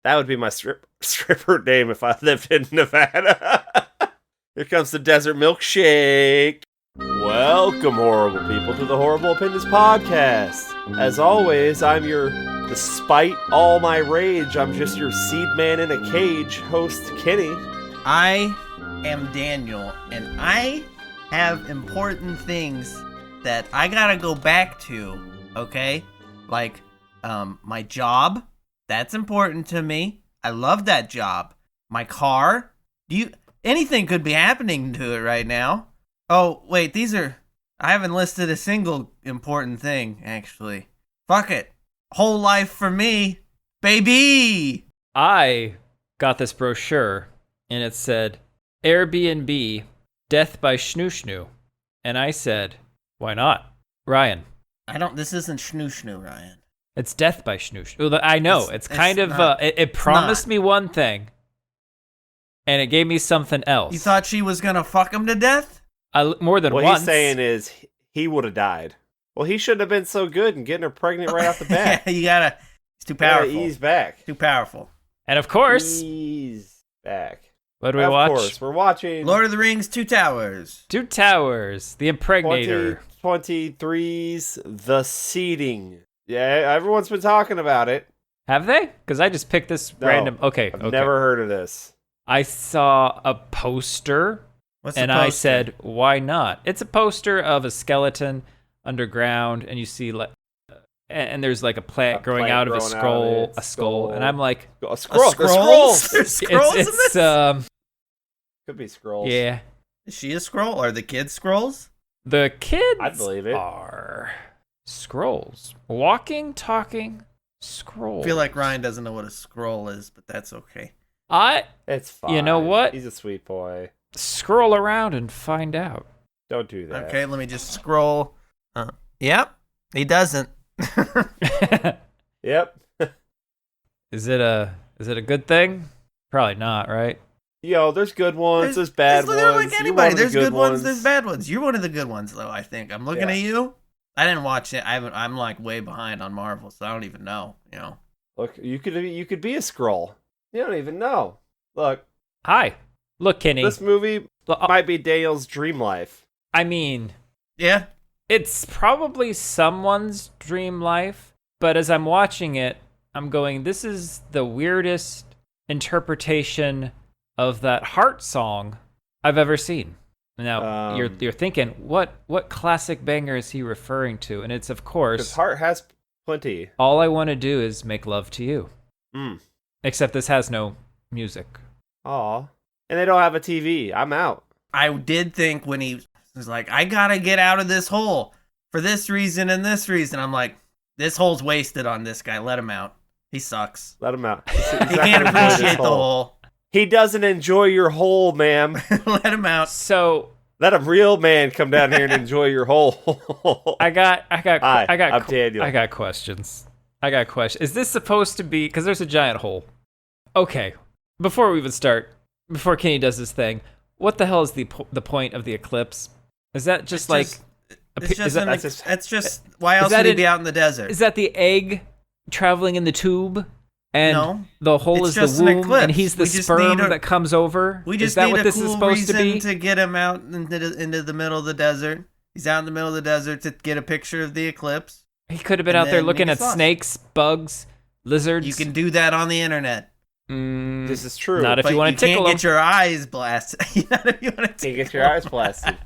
That would be my stripper name if I lived in Nevada. Here comes the desert milkshake. Welcome, horrible people, to the Horrible Opinions podcast. As always, despite all my rage, I'm just your seed man in a cage, host Kenny. I am Daniel, and I have important things that I gotta go back to, okay? Like, my job, that's important to me. I love that job. My car, anything could be happening to it right now. Oh, wait, I haven't listed a single important thing, actually. Fuck it. Whole life for me, baby! I got this brochure, and it said, Airbnb, Death by Schnoo Schnoo. And I said, why not? Ryan. This isn't Schnoo Schnoo, Ryan. It's Death by Schnoo Schnoo. I know, it promised me one thing, and it gave me something else. You thought she was gonna fuck him to death? More than once. What he's saying is, he would have died. Well, he shouldn't have been so good in getting her pregnant right off the bat. Yeah, it's too powerful. Ease back. Too powerful. And of course, ease back. What do we watch? Of course, we're watching Lord of the Rings, Two Towers. Two Towers, The Impregnator. 2023's The Seeding. Yeah, everyone's been talking about it. Have they? Because I just picked this random... Okay, I've never heard of this. I saw a poster, I said, why not? It's a poster of a skeleton underground, and you see and there's like a plant growing out of a skull, and I'm like, a scroll. Scrolls? There's scrolls in this? Could be scrolls. Yeah. Is she a scroll? Are the kids scrolls? The kids I believe it. Are scrolls. Walking, talking scrolls. I feel like Ryan doesn't know what a scroll is, but that's okay. It's fine. You know what? He's a sweet boy. Scroll around and find out. Don't do that. Okay, let me just scroll. Yep, he doesn't. Yep. Is it a good thing? Probably not, right? Yo, there's good ones, there's bad ones. Like anybody, there's good ones, there's bad ones. You're one of the good ones, though, I think. I'm looking at you. I didn't watch it. I'm like way behind on Marvel, so I don't even know, Look, you could be a scroll. You don't even know. Look. Hi. Look, Kenny. This movie might be Daniel's dream life. I mean, yeah. It's probably someone's dream life, but as I'm watching it, I'm going, this is the weirdest interpretation of that Heart song I've ever seen. Now, you're thinking, what classic banger is he referring to? And it's, of course... Because Heart has plenty. All I Want to Do Is Make Love to You. Except this has no music. Aw. And they don't have a TV. I'm out. I did think when he was like, I gotta get out of this hole for this reason and this reason. I'm like, this hole's wasted on this guy. Let him out. He sucks. Let him out. He can't appreciate the hole. He doesn't enjoy your hole, ma'am. Let him out. So let a real man come down here and enjoy your hole. I got Daniel. I got questions. Is this supposed to be, because there's a giant hole. Okay, before we even start, before Kenny does this thing, what the hell is the point of the eclipse? Is that just that's just why else would he be out in the desert? Is that the egg traveling in the tube? And the hole is the womb, and he's the sperm that comes over? Is that what this is supposed to be? To get him out into the middle of the desert. He's out in the middle of the desert to get a picture of the eclipse. He could have been out there looking at snakes, bugs, lizards. You can do that on the internet. This is true. Not if you want to tickle them. You can't get your eyes blasted. Not if you want to get your eyes blasted.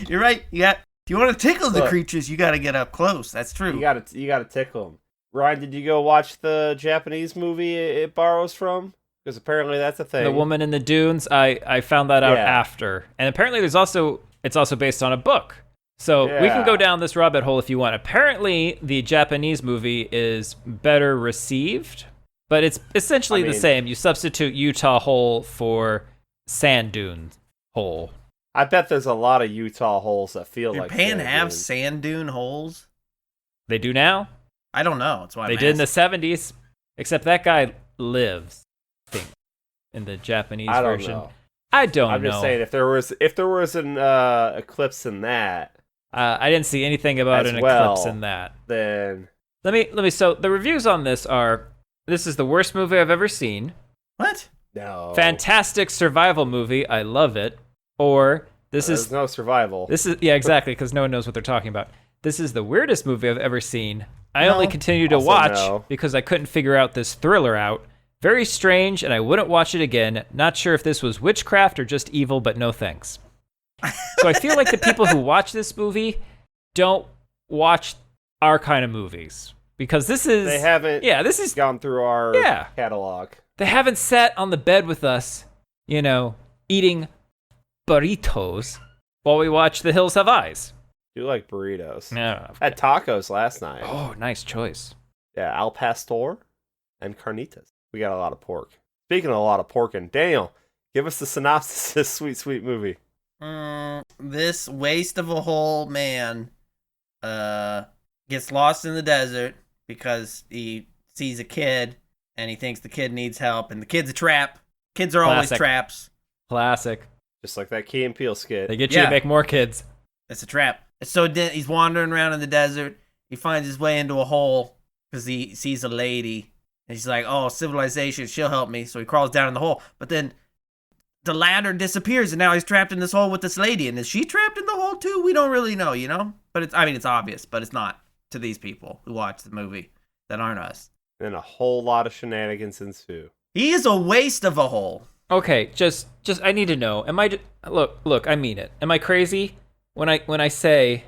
You're right. If you want to tickle the creatures, you got to get up close. That's true. You got to tickle them. Ryan, did you go watch the Japanese movie it borrows from? Because apparently that's a thing. The Woman in the Dunes. I found that out after, and apparently it's also based on a book. So we can go down this rabbit hole if you want. Apparently, the Japanese movie is better received, but it's essentially the same. You substitute Utah hole for sand dune hole. I bet there's a lot of Utah holes that feel like Japan have sand dune holes? They do now? I don't know. That's why they did in the 70s. Except that guy lives, I think, in the Japanese version. I don't know. I'm just saying, if there was an eclipse in that, I didn't see anything about an eclipse in that. Then let me. So the reviews on this are this is the worst movie I've ever seen. What? No. Fantastic survival movie. I love it. Or There's no survival. Yeah, exactly, because no one knows what they're talking about. This is the weirdest movie I've ever seen. I only continue to watch because I couldn't figure out this thriller out. Very strange, and I wouldn't watch it again. Not sure if this was witchcraft or just evil, but no thanks. So I feel like the people who watch this movie don't watch our kind of movies. Because this is... They haven't this is gone through our catalog. They haven't sat on the bed with us, eating burritos while we watch The Hills Have Eyes. You like burritos. Yeah. Had tacos last night. Oh, nice choice. Yeah, al pastor and carnitas. We got a lot of pork. Speaking of a lot of pork, and Daniel, give us the synopsis of this sweet, sweet movie. This waste of a whole man gets lost in the desert because he sees a kid and he thinks the kid needs help, and the kid's a trap. Kids are always traps. Classic. Just like that Key and Peele skit. They get you to make more kids. It's a trap. So he's wandering around in the desert. He finds his way into a hole because he sees a lady. And he's like, oh, civilization, she'll help me. So he crawls down in the hole. But then the ladder disappears, and now he's trapped in this hole with this lady. And is she trapped in the hole too? We don't really know, But it's obvious, but it's not to these people who watch the movie that aren't us. And a whole lot of shenanigans ensue. He is a waste of a hole. Okay, just I need to know. Am I look? I mean it. Am I crazy when I say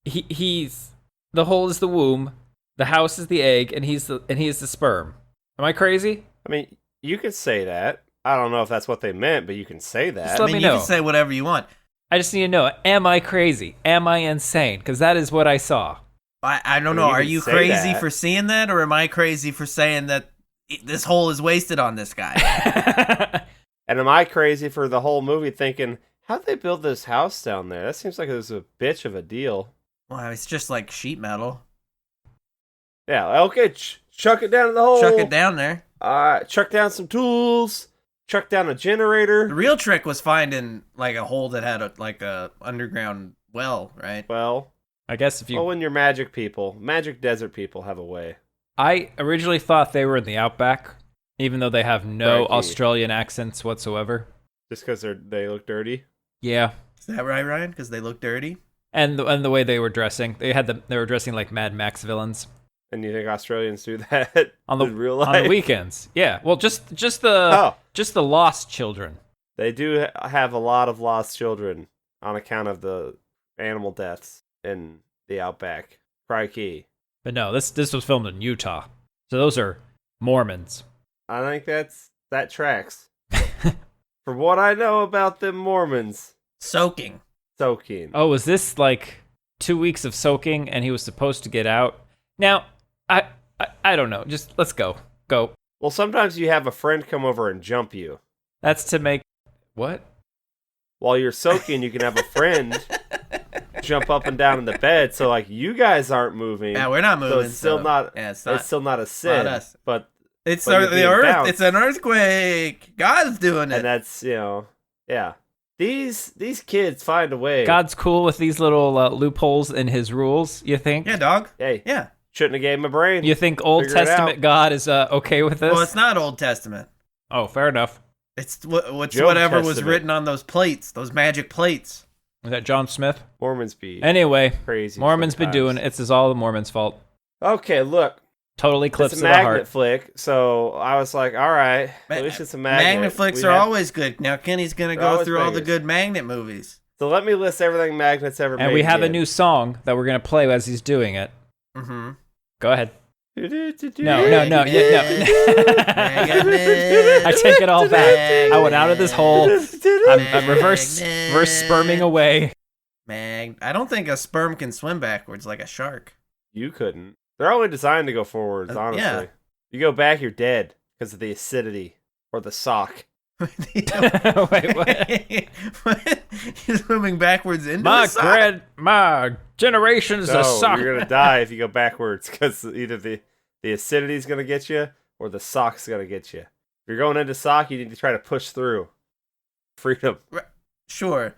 he's the hole is the womb, the house is the egg, and he's the sperm? Am I crazy? I mean, you could say that. I don't know if that's what they meant, but you can say that. Just let me know. You can say whatever you want. I just need to know. Am I crazy? Am I insane? Because that is what I saw. I don't know. Are you crazy for seeing that, or am I crazy for saying that this hole is wasted on this guy? And am I crazy for the whole movie thinking, how'd they build this house down there? That seems like it was a bitch of a deal. Well, it's just like sheet metal. Yeah, okay, chuck it down in the hole. Chuck it down there. Chuck down some tools. Chuck down a generator. The real trick was finding like a hole that had a underground well, right? Well, I guess if you... when you're magic desert people have a way. I originally thought they were in the outback, even though they have no Frankie. Australian accents whatsoever. Just because they look dirty? Yeah. Is that right, Ryan? Because they look dirty? And the way they were dressing. They were dressing like Mad Max villains. And you think Australians do that in real life? On the weekends. Yeah. Well, just the lost children. They do have a lot of lost children on account of the animal deaths in the outback. Crikey. But no, this was filmed in Utah. So those are Mormons. I think that tracks. From what I know about them Mormons. Soaking. Oh, was this like 2 weeks of soaking and he was supposed to get out? Now, I don't know. Just let's go. Go. Well, sometimes you have a friend come over and jump you. That's to make... What? While you're soaking, you can have a friend jump up and down in the bed, so like you guys aren't moving. Yeah, we're not moving. So it's still not. Yeah, it's still not a sin. Not us. But it's the earth. Bounced. It's an earthquake. God's doing it. And that's yeah. These kids find a way. God's cool with these little loopholes in his rules. You think? Yeah, dog. Hey, yeah. Shouldn't have gave him a brain. You think Old Testament God is okay with this? Well, it's not Old Testament. Oh, fair enough. It's whatever was written on those plates, those magic plates. Is that John Smith? Mormons be anyway. Crazy. Mormons sometimes. be doing it. It's all the Mormons' fault. Okay, look. Totally clips it's to a the heart. magnet flick, so I was like, all right, at least it's a magnet. Magnet flicks are always good. Now Kenny's gonna go through all the good magnet movies. So let me list everything magnets ever made. And we have a new song that we're gonna play as he's doing it. Mm-hmm. Go ahead. No. I take it all back. I went out of this hole. I'm reverse sperming away. I don't think a sperm can swim backwards like a shark. You couldn't. They're only designed to go forwards, honestly. Yeah. You go back, you're dead because of the acidity or the sock. Wait, what? What? You're swimming backwards into the sock? My generation's a sock. You're gonna die if you go backwards because either the acidity's gonna get you or the sock's gonna get you. If you're going into sock, you need to try to push through. Freedom. Sure.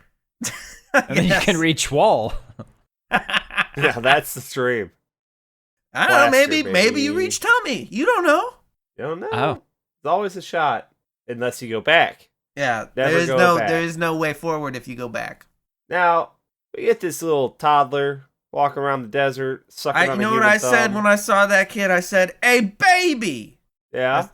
And then you can reach wall. Yeah, that's the dream. I don't know. Maybe you reach tummy. You don't know. You don't know. Oh. It's always a shot, unless you go back. Yeah, Never go back. there is no way forward if you go back. Now, we get this little toddler walking around the desert, sucking on a You know human what I thumb. said when I saw that kid? I said, "Hey, baby!" Yeah.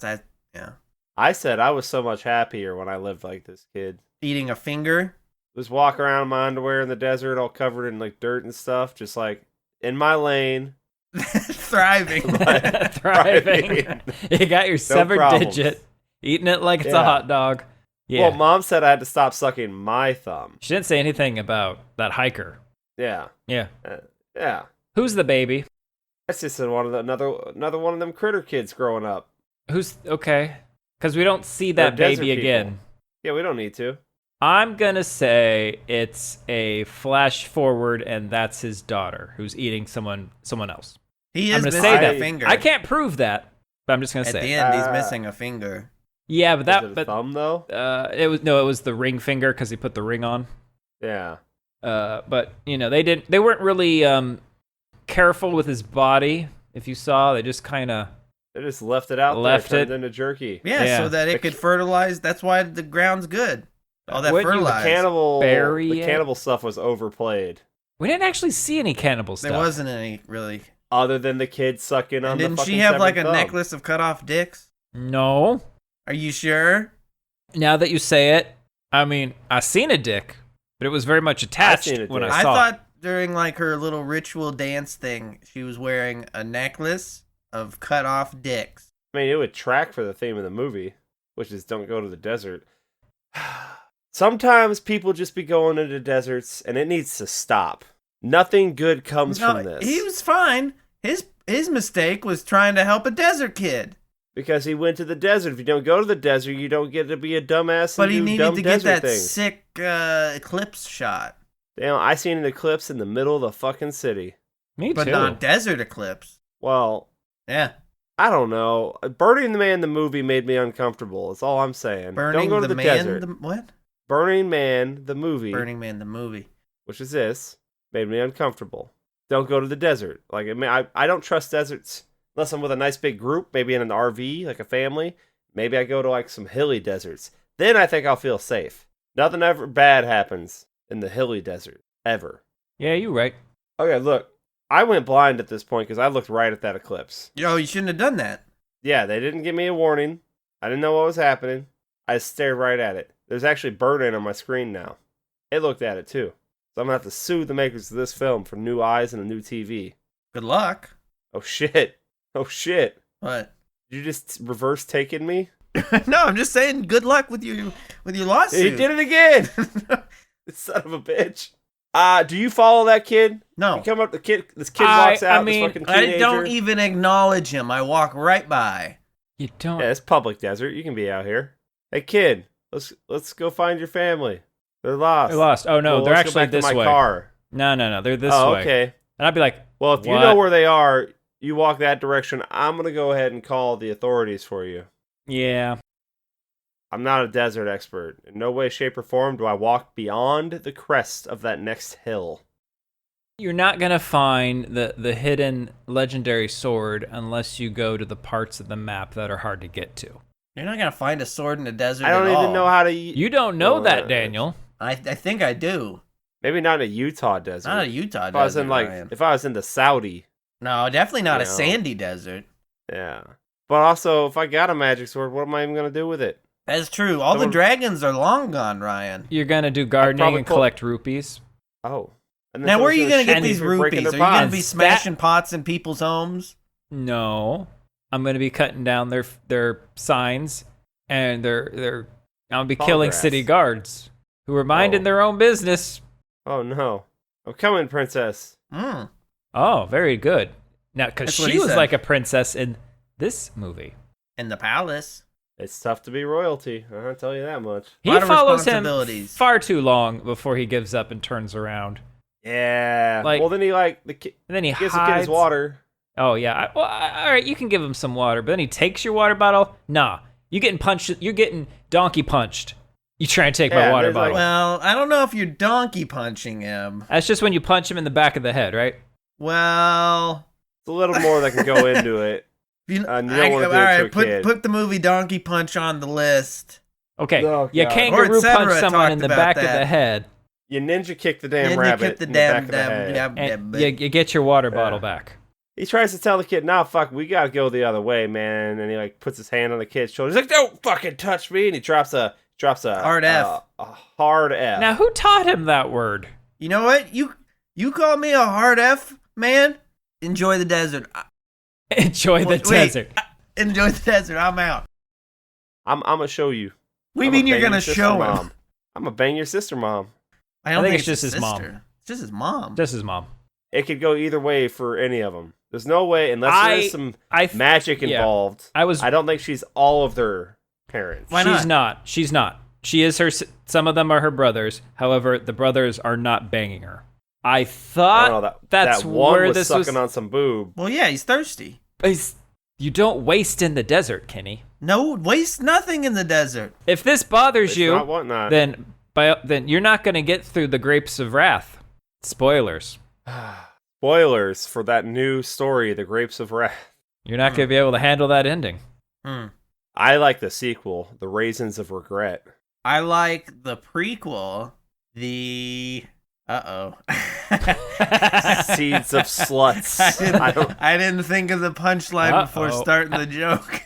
Yeah. I said I was so much happier when I lived like this kid. Eating a finger. Was walking around in my underwear in the desert, all covered in like dirt and stuff, just like in my lane. Thriving. Thriving. You got your severed problems. digit, eating it like it's a hot dog. Yeah. Well, Mom said I had to stop sucking my thumb. She didn't say anything about that hiker. Yeah. Yeah. Yeah. Who's the baby? That's just another one of them critter kids growing up. Who's okay? Because we don't see that They're desert baby again. people. Yeah, we don't need to. I'm gonna say it's a flash forward, and that's his daughter who's eating someone else. He I'm is gonna missing say a that. finger. I can't prove that, but I'm just gonna At say the it. end, he's missing a finger. Yeah, but Is it a thumb though? it was the ring finger because he put the ring on. Yeah. But they weren't really careful with his body. If you saw, they just kind of They just left it out Left there, it. turned into jerky. Yeah, so that it could fertilize. That's why the ground's good. All that Wouldn't you The fertilizer. cannibal stuff was overplayed. We didn't actually see any cannibal stuff. There wasn't any really. Other than the kid sucking on And the didn't fucking she have like a severed thumb. necklace of cut off dicks? No. Are you sure? Now that you say it, I mean, I seen a dick, but it was very much attached seen a when dick. I I saw it. thought during like her little ritual dance thing, she was wearing a necklace of cut off dicks. I mean, it would track for the theme of the movie, which is don't go to the desert. Sometimes people just be going into deserts, and it needs to stop. Nothing good comes No, from this. he was fine. His mistake was trying to help a desert kid. Because he went to the desert. If you don't go to the desert, you don't get to be a dumbass But and he do needed dumb to get desert that things. sick eclipse shot. Damn, I seen an eclipse in the middle of the fucking city. Me But too. not desert eclipse. Well, Yeah. I don't know. Burning Man the movie made me uncomfortable. That's all I'm saying. Burning don't go to the the Man. desert. What? Burning Man the movie, Burning Man the movie. which is this, made me uncomfortable. Don't go to the desert. Like, I mean, I don't trust deserts unless I'm with a nice big group, maybe in an RV, like a family. Maybe I go to like some hilly deserts. Then I think I'll feel safe. Nothing ever bad happens in the hilly desert ever. Yeah, you're right. Okay, look, I went blind at this point because I looked right at that eclipse. Yo, you shouldn't have done that. Yeah, they didn't give me a warning. I didn't know what was happening. I stared right at it. There's actually burn-in on my screen now. It looked at it too. So I'm gonna have to sue the makers of this film for new eyes and a new TV. Good luck. Oh shit. Oh shit. What? Did you just reverse taking me? No, I'm just saying good luck with your lawsuit. He did it again! Son of a bitch. Do you follow that kid? No. You come up, this kid walks out, I mean, this fucking teenager. I don't even acknowledge him. I walk right by. You don't. Yeah, it's public desert. You can be out here. Hey kid, let's go find your family. They're lost. They're lost. Oh no, Well, they're let's go actually back to this my way. car. No, they're this Oh, way. okay. And I'd be like, Well, if you What? know where they are, you walk that direction. I'm gonna go ahead and call the authorities for you. yeah. I'm not a desert expert. In no way, shape, or form do I walk beyond the crest of that next hill. You're not gonna find the hidden legendary sword unless you go to the parts of the map that are hard to get to. You're not gonna find a sword in the desert. I don't at even all. know how to. You don't know Well, that, Daniel. I think I do. Maybe not in a Utah desert. Not a Utah if I was desert. in like, Ryan. if I was in the Saudi, No, definitely not a You know. sandy desert. yeah. But also, if I got a magic sword, what am I even gonna do with it? That's true. All the Someone- dragons are long gone, Ryan. You're gonna do gardening probably and pull- collect rupees. Oh. And then Now, where are someone's you gonna get shoot me these for breaking rupees? Are their you gonna bonds. be smashing pots in people's homes? No, I'm gonna be cutting down their signs and their. I'm gonna be Tall killing grass. city guards who are minding Oh. their own business. Oh no! I'm coming, princess. Mm. Oh, very good. Now, because That's what she he was said. like a princess in this movie. In the palace. It's tough to be royalty. I'll tell you that much. He Lot of follows him responsibilities. far too long before he gives up and turns around. Yeah. Like- well, then he And then he gives the kid hides. his water. Oh yeah. All right. You can give him some water, but then he takes your water bottle. Nah, you getting punched. You're getting donkey punched. You try and take my Yeah, water there's like- bottle. Well, I don't know if you're donkey punching him. That's just when you punch him in the back of the head, right? Well, It's a little more that can go into it. You don't want to do it to a kid. Put the movie Donkey Punch on the list. Okay, Oh, you God. kangaroo punch someone in the back of that. the head. You ninja kick the damn rabbit in the back of the head. And you get your water bottle back. He tries to tell the kid, "Nah, fuck, we gotta go the other way, man." And he like puts his hand on the kid's shoulder. He's like, "Don't fucking touch me!" And he drops a hard F. A hard F. Now, who taught him that word? You know what? You call me a hard F, man? Enjoy the desert. Enjoy the desert. Enjoy the desert. I'm out. I'm gonna show you. What do you mean you're gonna show him? I'm gonna bang your sister, mom. I don't think it's just his mom. It's just his mom. Just his mom. It could go either way for any of them. There's no way, unless there's some magic involved. I don't think she's all of their parents. Why not? She's not. She is her. Some of them are her brothers. However, the brothers are not banging her. I thought that's that one where was this sucking on some boob. Well, yeah, he's thirsty. You don't waste in the desert, Kenny. No, waste nothing in the desert. If this bothers It's you, not whatnot. then you're not going to get through the grapes of wrath. Spoilers. Spoilers for that new story, The Grapes of Wrath. You're not going to be able to handle that ending. I like the sequel, The Raisins of Regret. I like the prequel, the... Seeds of Sluts. I didn't think of the punchline before starting the joke.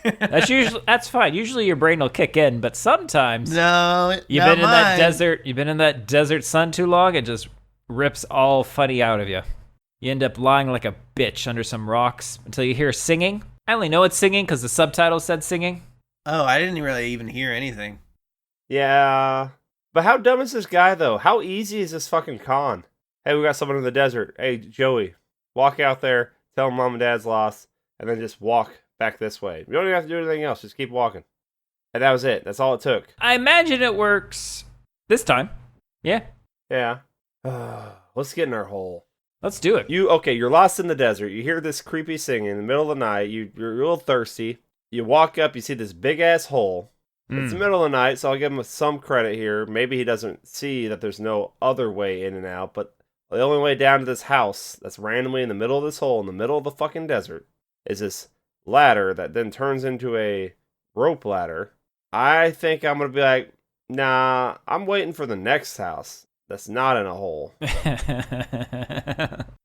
That's fine. Usually your brain will kick in, but sometimes you've been in that desert sun too long, it just rips all funny out of you. You end up lying like a bitch under some rocks until you hear singing. I only know it's singing because the subtitle said singing. Oh, I didn't really even hear anything. Yeah. But how dumb is this guy, though? How easy is this fucking con? Hey, we got someone in the desert. Hey, Joey, walk out there, tell him mom and dad's lost, and then just walk back this way. You don't even have to do anything else. Just keep walking. And that was it. That's all it took. I imagine it works this time. Yeah. Yeah. Let's get in our hole. Let's do it. You're lost in the desert. You hear this creepy singing in the middle of the night. You're a little thirsty. You walk up, you see this big-ass hole. It's the middle of the night, so I'll give him some credit here. Maybe he doesn't see that there's no other way in and out, but the only way down to this house that's randomly in the middle of this hole, in the middle of the fucking desert, is this ladder that then turns into a rope ladder. I think I'm going to be like, nah, I'm waiting for the next house that's not in a hole.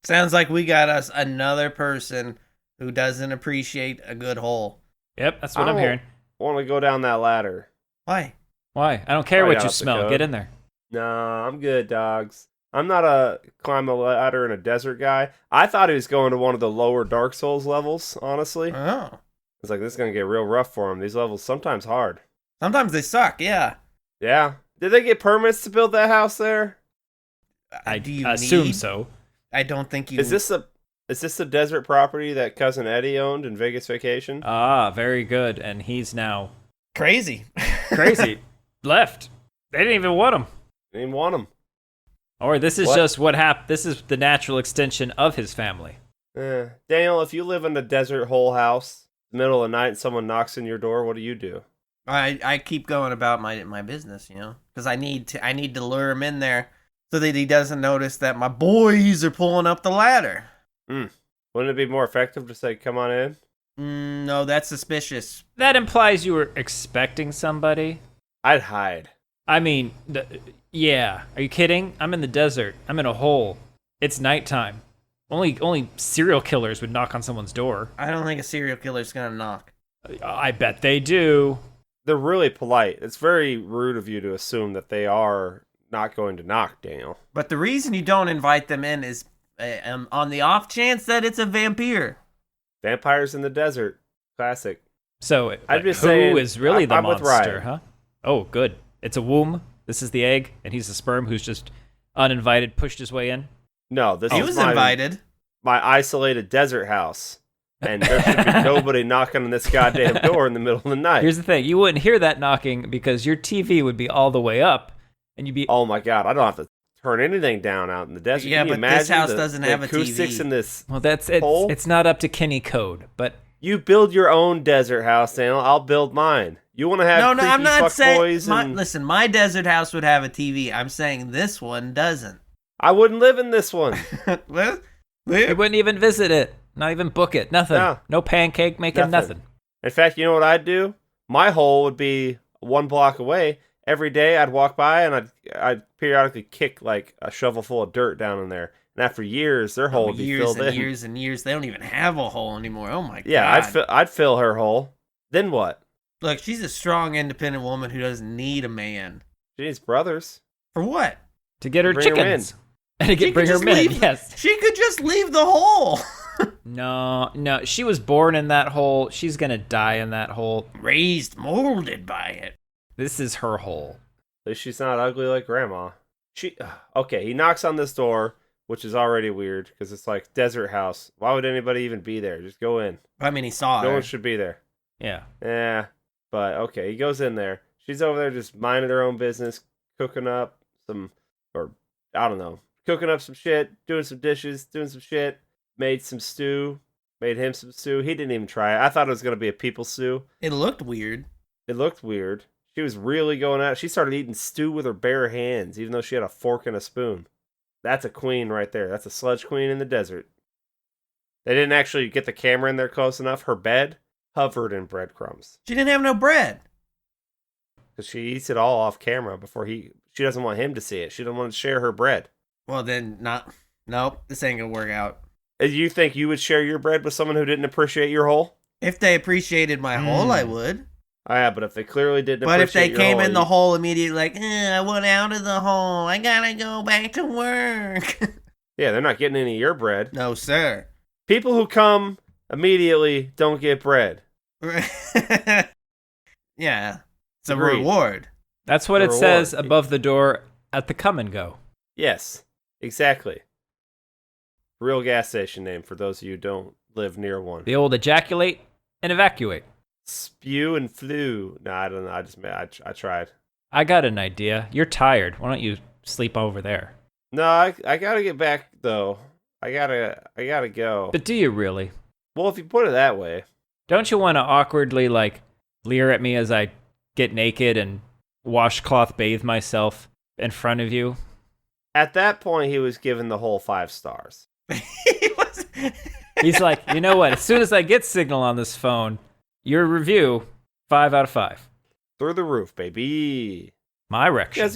Sounds like we got us another person who doesn't appreciate a good hole. Yep, that's what I'm hearing. I want to go down that ladder. Why? I don't care what you smell. Get in there. Nah, I'm good, dogs. I'm not a climb a ladder in a desert guy. I thought he was going to one of the lower Dark Souls levels, honestly. Oh. It's like, this is going to get real rough for him. These levels sometimes hard. Sometimes they suck, yeah. Yeah. Did they get permits to build that house there? I assume so. I don't think you... Is this a desert property that Cousin Eddie owned in Vegas Vacation? Ah, very good. And he's now... Crazy. Left. They didn't even want him. They didn't want him. Or this is just what happened. This is the natural extension of his family. Daniel, if you live in a desert hole house, middle of the night, and someone knocks on your door, what do? I keep going about my business, because I need to lure him in there so that he doesn't notice that my boys are pulling up the ladder. Wouldn't it be more effective to say, come on in? No, that's suspicious. That implies you were expecting somebody. I'd hide. I mean, yeah. Are you kidding? I'm in the desert. I'm in a hole. It's nighttime. Only serial killers would knock on someone's door. I don't think a serial killer's gonna knock. I bet they do. They're really polite. It's very rude of you to assume that they are not going to knock, Daniel. But the reason you don't invite them in is on the off chance that it's a vampire. Vampires in the desert. Classic. So, I'd just who saying, is really the I'm with monster, Ryan. huh? Oh, good. It's a womb. This is the egg, and he's the sperm who's just uninvited pushed his way in. No, this he is was invited. My isolated desert house. And there should be nobody knocking on this goddamn door in the middle of the night. Here's the thing. You wouldn't hear that knocking because your TV would be all the way up, and you'd be... Oh my god, I don't have to turn anything down out in the desert. Yeah, but this house doesn't have a acoustics TV. In this well, hole? It's not up to Kenny code, but... You build your own desert house, Daniel. I'll build mine. You want to have No, I'm not saying... boys and... Listen, my desert house would have a TV. I'm saying this one doesn't. I wouldn't live in this one. Well... You wouldn't even visit it. Not even book it. Nothing. No pancake making nothing. In fact, you know what I'd do? My hole would be 1 block away. Every day I'd walk by and I'd periodically kick like a shovel full of dirt down in there. And after years, their hole would be filled in. Years and years. They don't even have a hole anymore. Oh my god. Yeah, I'd fill her hole. Then what? Look, she's a strong, independent woman who doesn't need a man. She needs brothers. For what? To get her chickens. And to bring her men, yes. She could just leave the hole. No. She was born in that hole. She's going to die in that hole. Raised, molded by it. This is her hole. At least she's not ugly like Grandma. Okay, he knocks on this door, which is already weird, because it's like desert house. Why would anybody even be there? Just go in. I mean, he saw her. No one should be there. Yeah. Yeah, but okay, he goes in there. She's over there just minding her own business, cooking up some shit, doing some dishes, doing some shit. Made him some stew. He didn't even try it. I thought it was going to be a people stew. It looked weird. She was really going out. She started eating stew with her bare hands, even though she had a fork and a spoon. That's a queen right there. That's a sludge queen in the desert. They didn't actually get the camera in there close enough. Her bed covered in breadcrumbs. She didn't have no bread. Because she eats it all off camera before she doesn't want him to see it. She doesn't want to share her bread. Well, then, nope, this ain't gonna work out. You think you would share your bread with someone who didn't appreciate your hole? If they appreciated my hole, I would. Oh, yeah, but if they clearly didn't appreciate your hole... But if they came in the hole immediately like, I want out of the hole, I gotta go back to work. Yeah, they're not getting any of your bread. No, sir. People who come immediately don't get bread. Yeah, it's a reward. That's what it says above the door at the come and go. Yes, exactly. Real gas station name for those of you who don't live near one. The old ejaculate and evacuate. Spew and flew. No, I don't know. I tried. I got an idea. You're tired. Why don't you sleep over there? No, I gotta get back though. I gotta go. But do you really? Well, if you put it that way. Don't you want to awkwardly leer at me as I get naked and washcloth bathe myself in front of you? At that point, he was given the whole 5 stars. He's like, you know what? As soon as I get signal on this phone, your review, 5 out of 5. Through the roof, baby. My erection. Yes,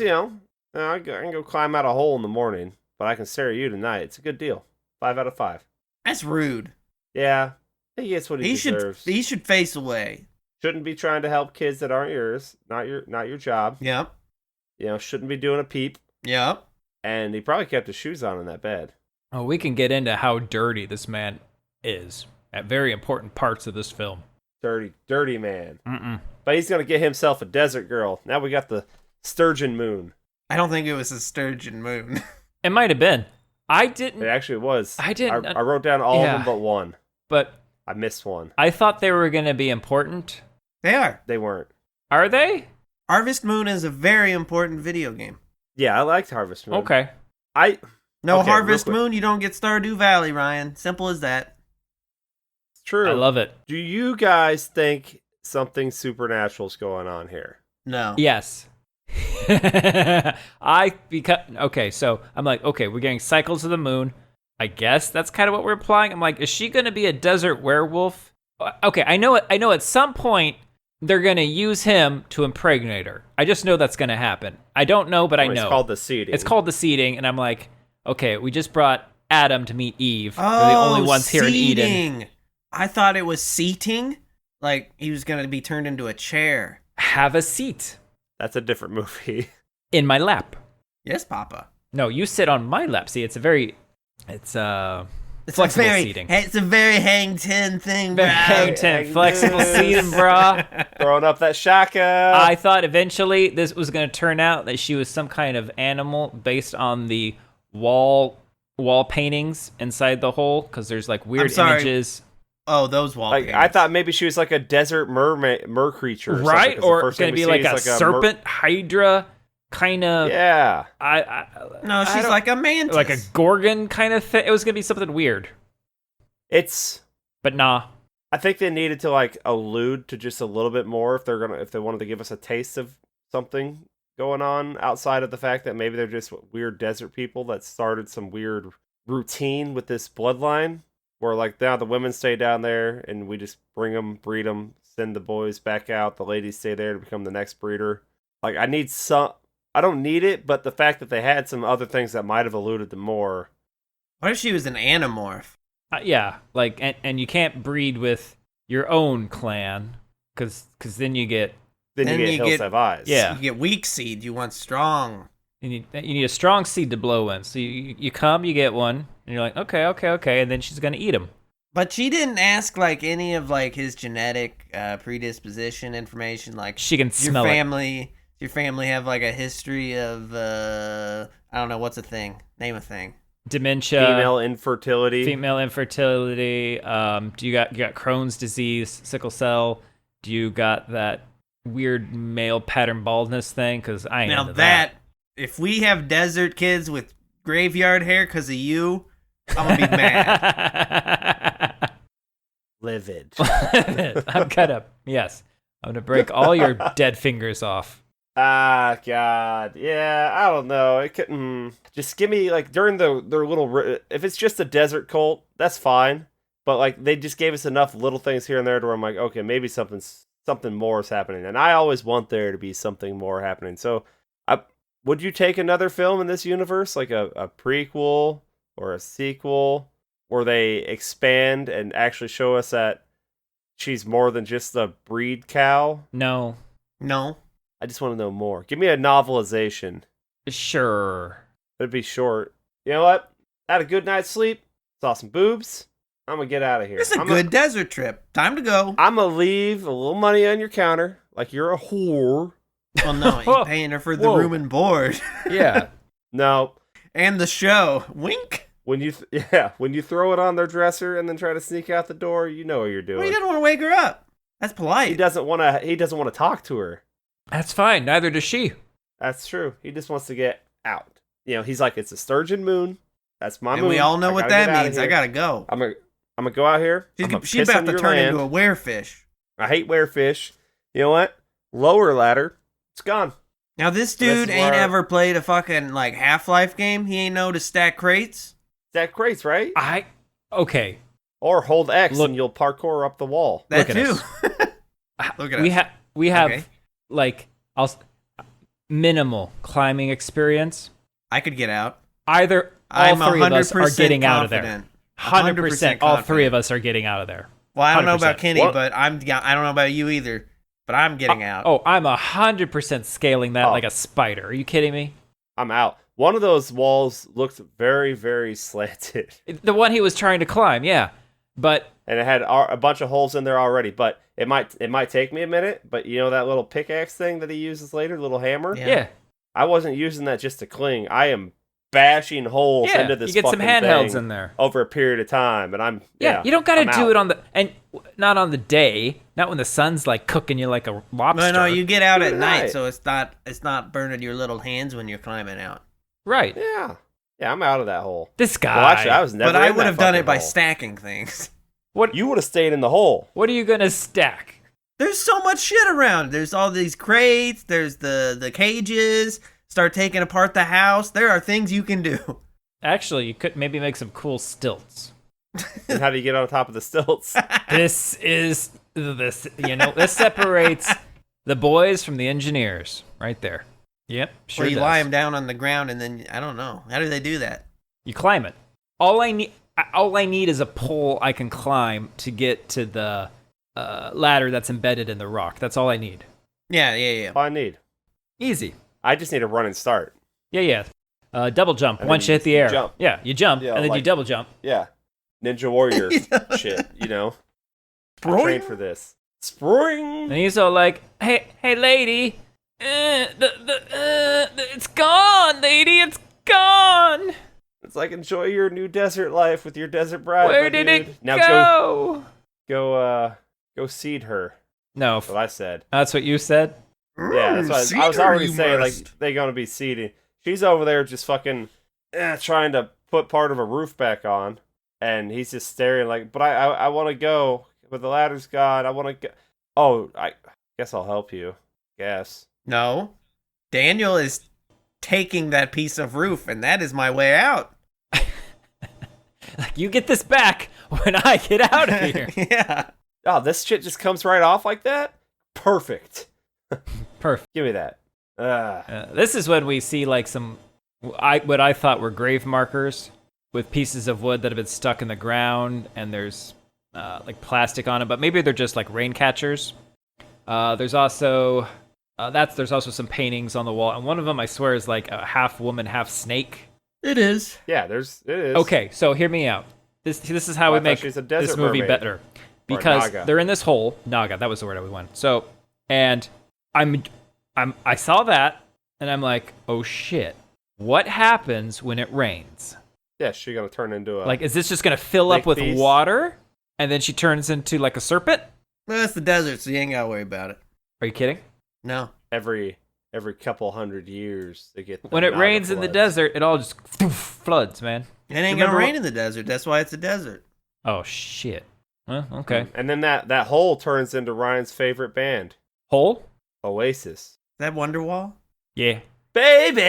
I can go climb out a hole in the morning, but I can stare at you tonight. It's a good deal. 5 out of 5. That's rude. Yeah, he gets what he deserves. He should face away. Shouldn't be trying to help kids that aren't yours. Not your job. Yep. Shouldn't be doing a peep. Yep. And he probably kept his shoes on in that bed. Oh, we can get into how dirty this man is at very important parts of this film. Dirty man. Mm-mm. But he's going to get himself a desert girl. Now we got the sturgeon moon. I don't think it was a sturgeon moon. It might have been. I didn't. It actually was. I didn't. I wrote down all of them but one. But I missed one. I thought they were going to be important. They are. They weren't. Are they? Harvest Moon is a very important video game. Yeah, I liked Harvest Moon. Okay. Harvest Moon, you don't get Stardew Valley, Ryan. Simple as that. It's true. I love it. Do you guys think something supernatural's going on here? No. Yes. So I'm like, okay, we're getting cycles of the moon. I guess that's kind of what we're implying. I'm like, is she going to be a desert werewolf? Okay, I know at some point they're going to use him to impregnate her. I just know that's going to happen. I don't know, but I know. It's called the seeding. It's called the seeding, and I'm like, okay, we just brought Adam to meet Eve. They're the only ones here in Eden. I thought it was seating. Like he was going to be turned into a chair. Have a seat. That's a different movie. In my lap. Yes, Papa. No, you sit on my lap. See, it's flexible seating. It's a very hang ten thing, bro. Hang ten, flexible seating, bro. Throwing up that shaka. I thought eventually this was going to turn out that she was some kind of animal based on the wall paintings inside the hole, because there's like weird images. Oh, those wall paintings. I thought maybe she was like a desert mer creature, right? Or it's going to be like a serpent, hydra. Kind of. Yeah. No, she's like a mantis. Like a gorgon kind of thing. It was going to be something weird. But nah. I think they needed to like allude to just a little bit more if they wanted to give us a taste of something going on outside of the fact that maybe they're just weird desert people that started some weird routine with this bloodline. where like now the women stay down there and we just bring them, breed them, send the boys back out. The ladies stay there to become the next breeder. Like I don't need it, but the fact that they had some other things that might have alluded to more. What if she was an animorph? Yeah, like and you can't breed with your own clan because then you get Hills Have Eyes. Yeah. You get weak seed. You want strong. you need a strong seed to blow in. So you come, you get one, and you're like, okay, and then she's gonna eat them. But she didn't ask like any of like his genetic predisposition information. Like She can smell it. Your family have like a history of I don't know, what's a thing? Name a thing. Dementia, female infertility. Do you got Crohn's disease, sickle cell? Do you got that weird male pattern baldness thing? Because I ain't into that. If we have desert kids with graveyard hair because of you, I'm gonna be mad. Livid. I'm gonna break all your dead fingers off. Ah, God. Yeah, I don't know. It could just give me like during their little. If it's just a desert cult, that's fine. But like they just gave us enough little things here and there to where I'm like, okay, maybe something more is happening, and I always want there to be something more happening. So, would you take another film in this universe, like a prequel or a sequel, where they expand and actually show us that she's more than just a breed cow? No. I just want to know more. Give me a novelization. Sure. It'd be short. You know what? I had a good night's sleep. Saw some boobs. I'm going to get out of here. It's a good desert trip. Time to go. I'm going to leave a little money on your counter like you're a whore. Well, no, you're paying her for the room and board. Yeah. No. And the show. Wink. When you throw it on their dresser and then try to sneak out the door, you know what you're doing. Well, you didn't want to wake her up. That's polite. He doesn't want to talk to her. That's fine. Neither does she. That's true. He just wants to get out. You know, he's like, it's a sturgeon moon. That's my moon. And we all know what that means. I gotta go. I'm gonna go out here. She's about to turn into a werefish. I hate werefish. You know what? Lower ladder. It's gone. Now this dude ain't ever played a fucking like Half-Life game. He ain't know to stack crates. Stack crates, right? Okay. Or hold X and you'll parkour up the wall. That too. Look at us. We have like minimal climbing experience. I could get out. Either all three of us are getting out of there. 100%. All three of us are getting out of there. Well, I don't know about Kenny, but I don't know about you either. But I'm getting out. Oh, I'm 100% scaling that like a spider. Are you kidding me? I'm out. One of those walls looked very, very slanted. The one he was trying to climb, yeah. And it had a bunch of holes in there already. But it might take me a minute. But you know that little pickaxe thing that he uses later, little hammer? Yeah. I wasn't using that just to cling. I am bashing holes into this fucking thing. You get some handhelds in there over a period of time, and you don't gotta do it on not on the day, not when the sun's like cooking you like a lobster. No, you get out at night, so it's not burning your little hands when you're climbing out. Right. Yeah, I'm out of that hole. This guy. Well, actually, I was never. But I would have done it by hole. stacking things. What you would have stayed in the hole? What are you gonna stack? There's so much shit around. There's all these crates. There's the cages. Start taking apart the house. There are things you can do. Actually, you could maybe make some cool stilts. And how do you get on top of the stilts? This separates the boys from the engineers right there. Yep, sure. Or you lie them down on the ground and then, I don't know. How do they do that? You climb it. All I need is a pole I can climb to get to the ladder that's embedded in the rock. That's all I need. Yeah. All I need. Easy. I just need a run and start. Yeah. Double jump. Once you hit the air. Jump. Yeah, you jump, and then you double jump. Yeah. Ninja Warrior shit, you know? I trained for this. Spring! And he's all like, hey lady, it's gone, lady, it's gone! It's like, enjoy your new desert life with your desert bride. Where did it now go? Go seed her. No. That's what I said. That's what you said? Yeah, that's what I was already saying, like, they're gonna be seeding. She's over there just fucking trying to put part of a roof back on, and he's just staring like, but I want to go, but the ladder's gone, I want to go. Oh, I guess I'll help you. Guess. No. Daniel is taking that piece of roof, and that is my way out. Like, you get this back, when I get out of here. Yeah. Oh, this shit just comes right off like that? Perfect. Perfect. Give me that. This is when we see like what I thought were grave markers with pieces of wood that have been stuck in the ground, and there's like plastic on it, but maybe they're just like rain catchers. There's also some paintings on the wall, and one of them I swear is like a half woman, half snake. It is. Yeah, it is. Okay, so hear me out. This is how we make this movie better. Because they're in this hole. Naga, that was the word I would want. So, and I saw that, and I'm like, oh shit. What happens when it rains? Yeah, she's gonna turn into a... Like, is this just gonna fill up with water, and then she turns into like a serpent? Well, it's the desert, so you ain't gotta worry about it. Are you kidding? No. Every couple hundred years, they get... When it rains in the desert, it all just floods, man. It ain't gonna rain in the desert. That's why it's a desert. Oh, shit. Well, okay. And then that hole turns into Ryan's favorite band. Hole? Oasis. Is that Wonderwall? Yeah. Baby!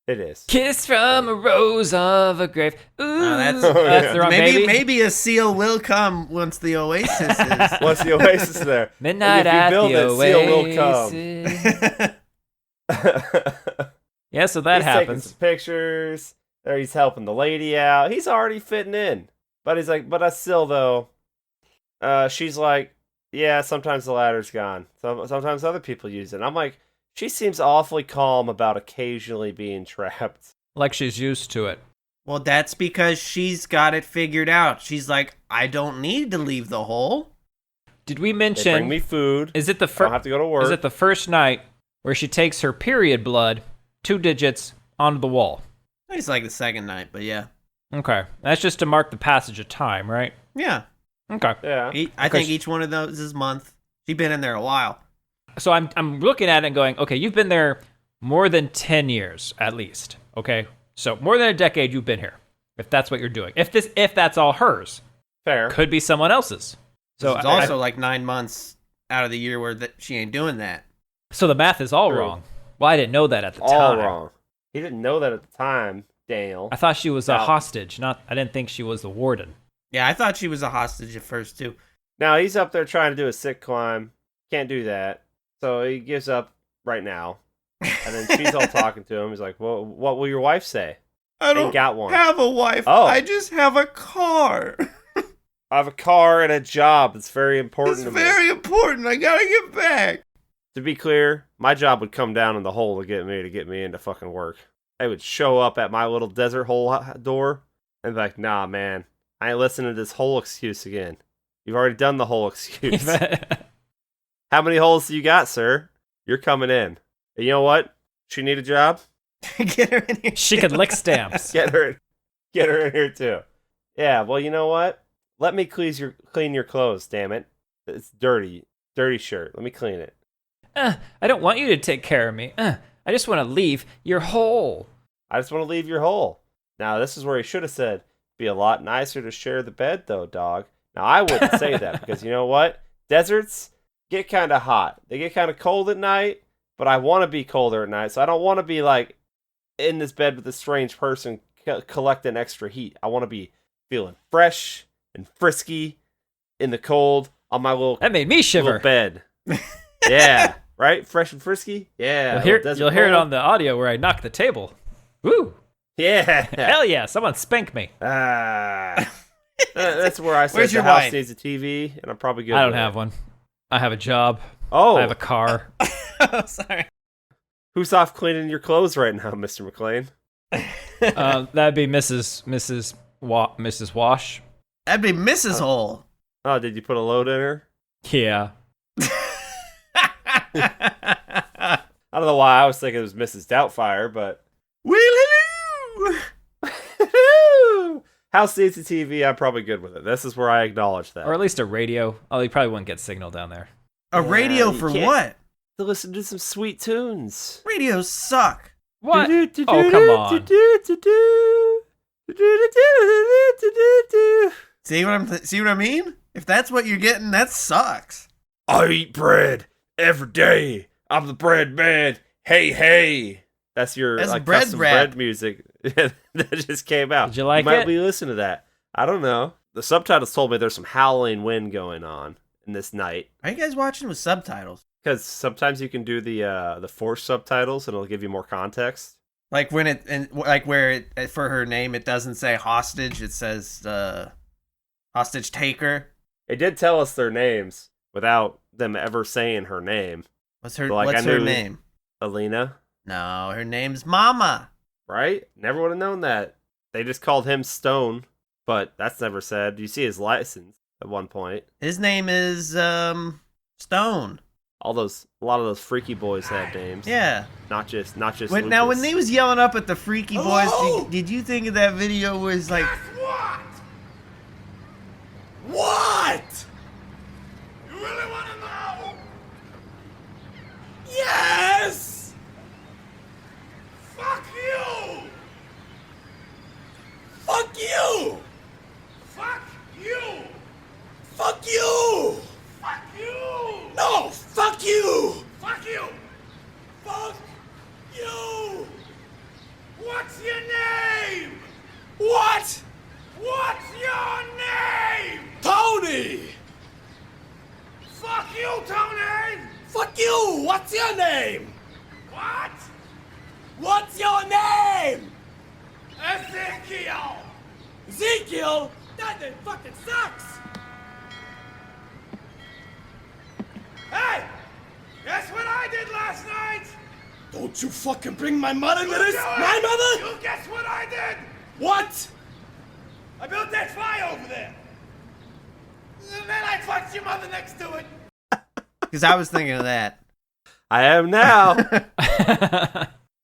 It is. Kiss from a rose of a grave. Ooh, that's the wrong baby. Maybe a seal will come once the Oasis is. Once the Oasis is there. Midnight at the Oasis. Seal will come. Yeah, so that he's happens. Taking some pictures. There, he's helping the lady out. He's already fitting in. But he's like, but I still though. She's like, yeah, sometimes the ladder's gone. Sometimes other people use it. And I'm like, she seems awfully calm about occasionally being trapped. Like she's used to it. Well, that's because she's got it figured out. She's like, I don't need to leave the hole. Did we mention? They bring me food. Is it the first? I don't have to go to work. Is it the first night where she takes her period blood, 2 digits, onto the wall? It's like the second night, but yeah. Okay, that's just to mark the passage of time, right? Yeah. Okay. Yeah. I think each one of those is a month. She's been in there a while. So I'm looking at it and going, okay, you've been there more than 10 years at least. Okay, so more than a decade you've been here. If that's what you're doing, if that's all hers, fair. Could be someone else's. So it's also like 9 months out of the year where she ain't doing that. So the math is all wrong. Well, I didn't know that at the time. All wrong. He didn't know that at the time, Daniel. I thought she was a hostage. I didn't think she was the warden. Yeah, I thought she was a hostage at first too. Now he's up there trying to do a sick climb. Can't do that. So he gives up right now. And then she's all talking to him. He's like, well, what will your wife say? I don't Ain't got one. have a wife. Oh. I just have a car. I have a car and a job. It's very important It's to me. very important. I gotta get back. To be clear, my job would come down in the hole to get me into fucking work. They would show up at my little desert hole door and be like, nah, man, I ain't listening to this whole excuse again. You've already done the whole excuse. How many holes do you got, sir? You're coming in. And you know what? She need a job? Get her in here. She could lick stamps. Get her in here too. Yeah, well, you know what? Let me clean your clothes, damn it. It's dirty shirt. Let me clean it. I don't want you to take care of me. I just want to leave your hole. I just want to leave your hole. Now, this is where he should have said, be a lot nicer to share the bed, though, dog. Now, I wouldn't say that because you know what? Deserts get kind of hot. They get kind of cold at night, but I want to be colder at night, so I don't want to be, like, in this bed with a strange person collecting extra heat. I want to be feeling fresh and frisky in the cold on my little... That made me shiver. Little bed. Yeah, right? Fresh and frisky? Yeah. You'll hear it on the audio where I knock the table. Woo! Yeah. Hell yeah, someone spank me. That's where I said Where's the your house wife? needs a TV, and I'm probably good I don't with have it. one. I have a job. Oh. I have a car. Oh, sorry. Who's off cleaning your clothes right now, Mr. McLean? That'd be Mrs. Wash. That'd be Mrs. Hole. Oh, did you put a load in her? Yeah. I don't know why I was thinking it was Mrs. Doubtfire, but... Wheel-a-doo! House needs a TV, I'm probably good with it. This is where I acknowledge that. Or at least a radio. Oh, you probably wouldn't get signal down there. A radio you for can't- what? To listen to some sweet tunes. Radios suck. What? Oh, come on. See what I mean? If that's what you're getting, that sucks. I eat bread every day. I'm the bread man. Hey, hey. That's your That's like bread custom rap. bread music that just came out. Did you like might it? be listening to that. I don't know. The subtitles told me there's some howling wind going on in this night. Are you guys watching with subtitles? Because sometimes you can do the forced subtitles and it'll give you more context. Like when where for her name it doesn't say hostage, it says hostage taker. It did tell us their names without them ever saying her name. What's her name? Alina. No, her name's Mama. Right? Never would have known that. They just called him Stone, but that's never said. You see his license at one point. His name is Stone. A lot of those freaky boys had names. Yeah. Not just Now, when they was yelling up at the freaky boys, did you think of that video was like... Guess what? You really want to know? Yes! Fuck you! Fuck you! Fuck you! Fuck you! Fuck you! No! Fuck you! Fuck you! Fuck you! What's your name? What? What's your name? Tony! Fuck you, Tony! Fuck you! What's your name? What? What's your name? Ezekiel! Ezekiel? That name fucking sucks! Hey! Guess what I did last night? Don't you fucking bring my mother to this! My mother? You guess what I did? What? I built that fire over there. And then I fucked your mother next to it. Because I was thinking of that. I am now.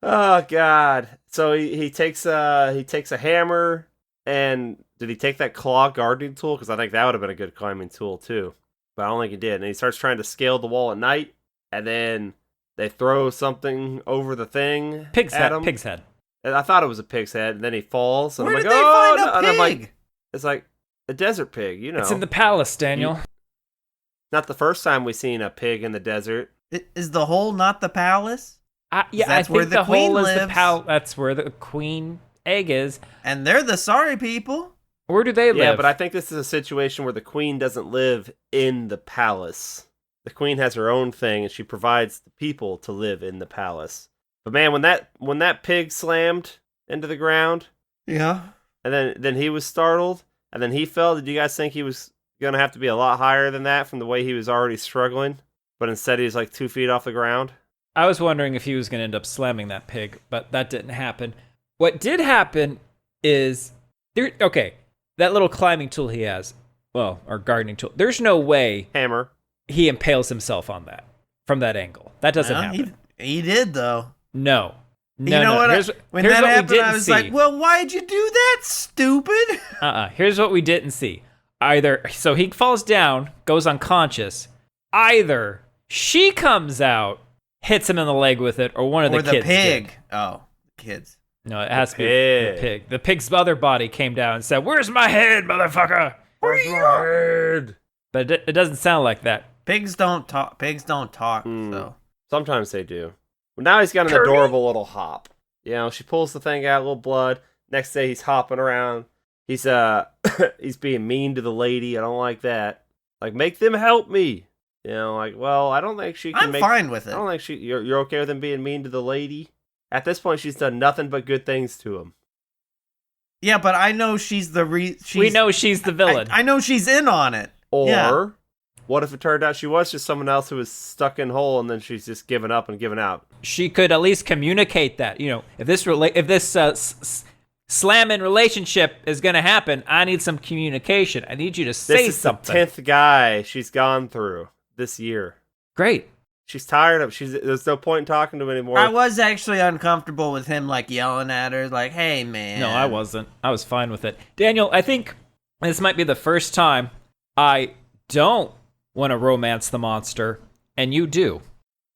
Oh God! So he takes a hammer, and did he take that claw gardening tool? Because I think that would have been a good climbing tool too. But I don't think he did. And he starts trying to scale the wall at night, and then they throw something over the thing. Pig's at head. him. Pig's head. And I thought it was a pig's head, and then he falls. And Where I'm did like, they oh, find a no. And I'm like, pig? it's like a desert pig, you know. It's in the palace, Daniel. Not the first time we've seen a pig in the desert. Is the hole not the palace? Yeah, that's I where think the the queen hole is lives. the palace. That's where the queen egg is. And they're the sorry people. Where do they live? Yeah, but I think this is a situation where the queen doesn't live in the palace. The queen has her own thing, and she provides the people to live in the palace. But man, when that pig slammed into the ground, Yeah. and then he was startled, and then he fell. Did you guys think he was gonna have to be a lot higher than that from the way he was already struggling? But instead, he's like 2 feet off the ground. I was wondering if he was going to end up slamming that pig, but that didn't happen. What did happen is that little climbing tool he has, or gardening tool. There's no way Hammer. he impales himself on that from that angle. That doesn't happen. He did though. No. You know what? When that happened, I was like, "Well, why'd you do that, stupid?" Here's what we didn't see. So he falls down, goes unconscious. Either she comes out, hits him in the leg with it, or one of the kids. Or the pig. Did. Oh, kids. No, it has to be the pig. The pig's other body came down and said, "Where's my head, motherfucker? Where's my head?" But it doesn't sound like that. Pigs don't talk. So Sometimes they do. Well, now he's got an adorable little hop. You know, she pulls the thing out, a little blood. Next day he's hopping around. He's he's being mean to the lady. I don't like that. Like, make them help me. You know, like, well, I don't think she can. I'm fine with it. I don't think you're okay with him being mean to the lady. At this point, she's done nothing but good things to him. Yeah, but I know she's the we know she's the villain. I know she's in on it. Or what if it turned out she was just someone else who was stuck in hole, and then she's just given up and given out? She could at least communicate that. You know, if this slamming relationship is going to happen, I need some communication. I need you to say something. This is the 10th guy she's gone through this year. Great. She's tired of. There's no point in talking to him anymore. I was actually uncomfortable with him, like, yelling at her, like, "Hey, man." No, I wasn't. I was fine with it. Daniel, I think this might be the first time I don't want to romance the monster, and you do.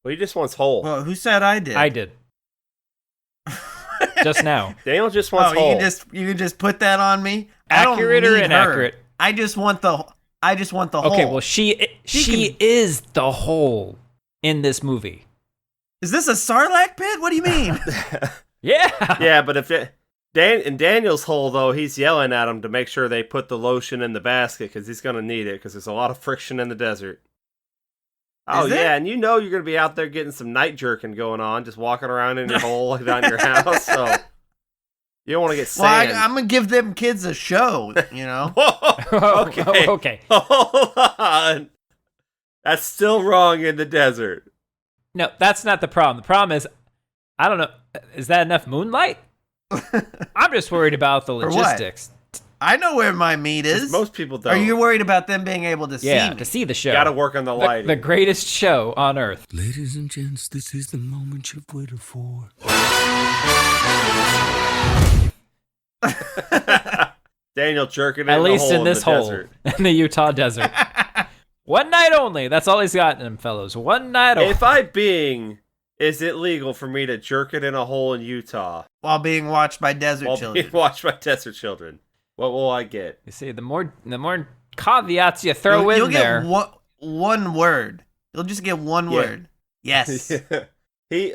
Well, he just wants whole. Well, who said I did? I did. Just now. Daniel just wants whole. You can just put that on me. Accurate or inaccurate? I just want the whole. Okay, well, she is the whole in this movie. Is this a Sarlacc pit? What do you mean? Yeah. Yeah, but if In Daniel's hole, though, he's yelling at them to make sure they put the lotion in the basket because he's going to need it because there's a lot of friction in the desert. Oh, yeah, and you know you're going to be out there getting some night jerking going on, just walking around in your hole down your house, so you don't want to get sand. Well, I'm going to give them kids a show, you know? Whoa, okay. Okay. Hold on. That's still wrong in the desert. No, that's not the problem. The problem is, I don't know, is that enough Moonlight? I'm just worried about the logistics. I know where my meat is. Most people don't. Are you worried about them being able to see me? To see the show. Got to work on the lighting. The greatest show on earth. Ladies and gents, this is the moment you've waited for. Daniel jerking At in least the hole in this the hole desert. in the Utah desert. One night only. That's all he's got in him, fellows. One night only. If I Bing, is it legal for me to jerk it in a hole in Utah While being watched by desert while children. being watched by desert children? What will I get? You see, the more caveats you throw You'll in there. get one word. You'll just get one word. Yes. He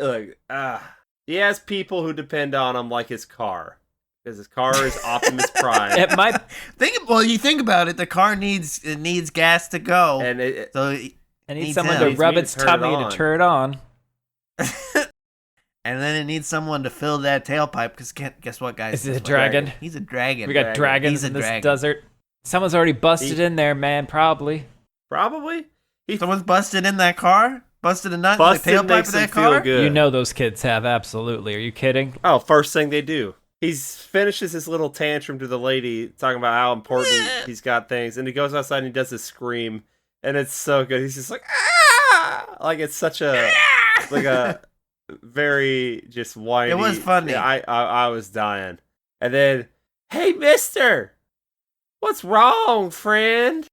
has people who depend on him like his car. Because his car is Optimus Prime. It might. You think about it. The car needs gas to go. And It needs needs someone him. to Needs rub me to its turn it tummy on. to turn it on. And then it needs someone to fill that tailpipe. Because guess what, guys? Is it a Guess what? dragon? He's a dragon. We got dragons He's a in this dragon. desert. Someone's already busted in there, man. Probably. probably. Someone's busted in that car. Busted a nut Busted in the tailpipe makes of him that feel car. good. You know those kids have, absolutely. Are you kidding? Oh, first thing they do. He finishes his little tantrum to the lady, talking about how important he's got things, and he goes outside and he does this scream, and it's so good. He's just like, ah! Like it's such a, like a very just whiny. It was funny. Yeah, I was dying. And then, hey, mister, what's wrong, friend?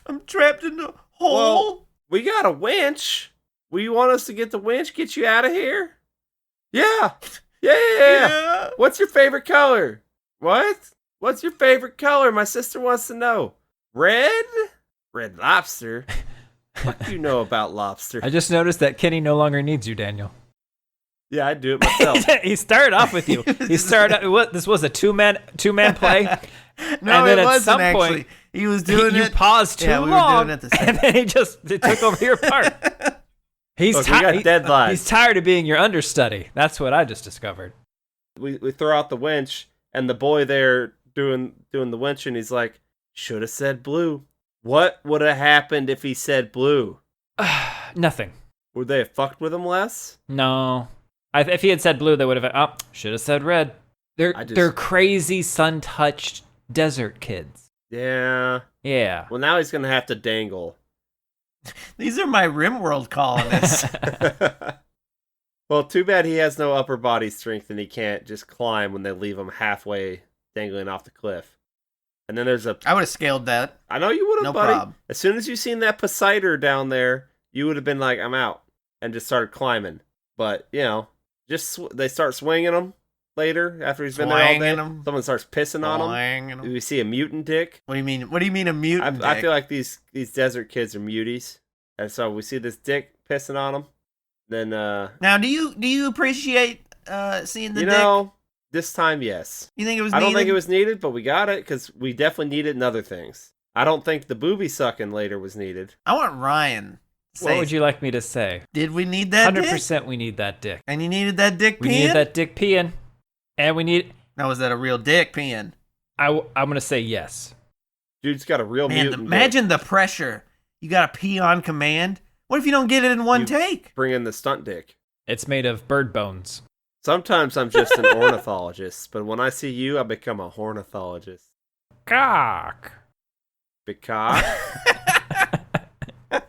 I'm trapped in the hole. Well, we got a winch. Will you want us to get the winch, get you out of here? Yeah. Yeah. What's your favorite color? What? What's your favorite color? My sister wants to know. Red? Red lobster? What do you know about lobster? I just noticed that Kenny no longer needs you, Daniel. Yeah, I do it myself. He started off with you. He started. This was a two-man play. No, and then it at wasn't some actually. point, He was doing you it. paused too Yeah, we were long, doing it the same. and then he took over your part. He's Look, we got deadlines. He's tired of being your understudy. That's what I just discovered. We throw out the winch, and the boy there doing the winch, and he's like, should have said blue. What would have happened if he said blue? Nothing. Would they have fucked with him less? No. If he had said blue, they would have. Should have said red. They're crazy sun-touched desert kids. Yeah. Yeah. Well, now he's going to have to dangle. These are my RimWorld colonists. Well, too bad he has no upper body strength and he can't just climb when they leave him halfway dangling off the cliff. And then there's I would have scaled that. I know you would have, No buddy. prob. As soon as you seen that Poseidon down there, you would have been like, I'm out. And just started climbing. But, they start swinging him later after he's been there all day. Swinging 'em. Someone starts pissing on him. Swinging 'em. We see a mutant dick. What do you mean? What do you mean a mutant? I dick? feel like these desert kids are muties. And so we see this dick pissing on him. Then, Now, do you appreciate seeing the you dick? know, this time, yes. You think it was? I don't think needed? it was needed, but we got it because we definitely need it in other things. I don't think the booby sucking later was needed. I want Ryan. to What say, would you like me to say? Did we need that? 100% Dick? we need that dick. And you needed that dick We peeing. needed that dick peeing. And we need... Now, was that a real dick peeing? I'm going to say yes. Dude's got a real Man, mutant dick. imagine the pressure. You got to pee on command. What if you don't get it in one You- take? Bring in the stunt dick. It's made of bird bones. Sometimes I'm just an ornithologist, but when I see you, I become a hornithologist. Cock. Big cock.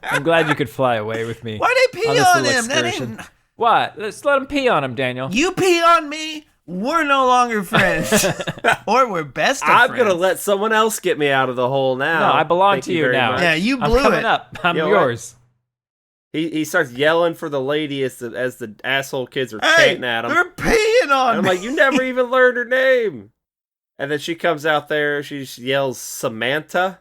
I'm glad you could fly away with me. Why they pee On this on little him? That excursion. ain't... What? Let's let him pee on him, Daniel. You pee on me, we're no longer friends. Or we're best of I'm friends. going to let someone else get me out of the hole now. No, I belong Thank to you very now. much. Yeah, you I'm blew coming it. up. I'm You know yours. He starts yelling for the lady as the asshole kids are Hey, chanting at him. they're peeing on And I'm me. like, you never even learned her name. And then she comes out there, she just yells Samantha,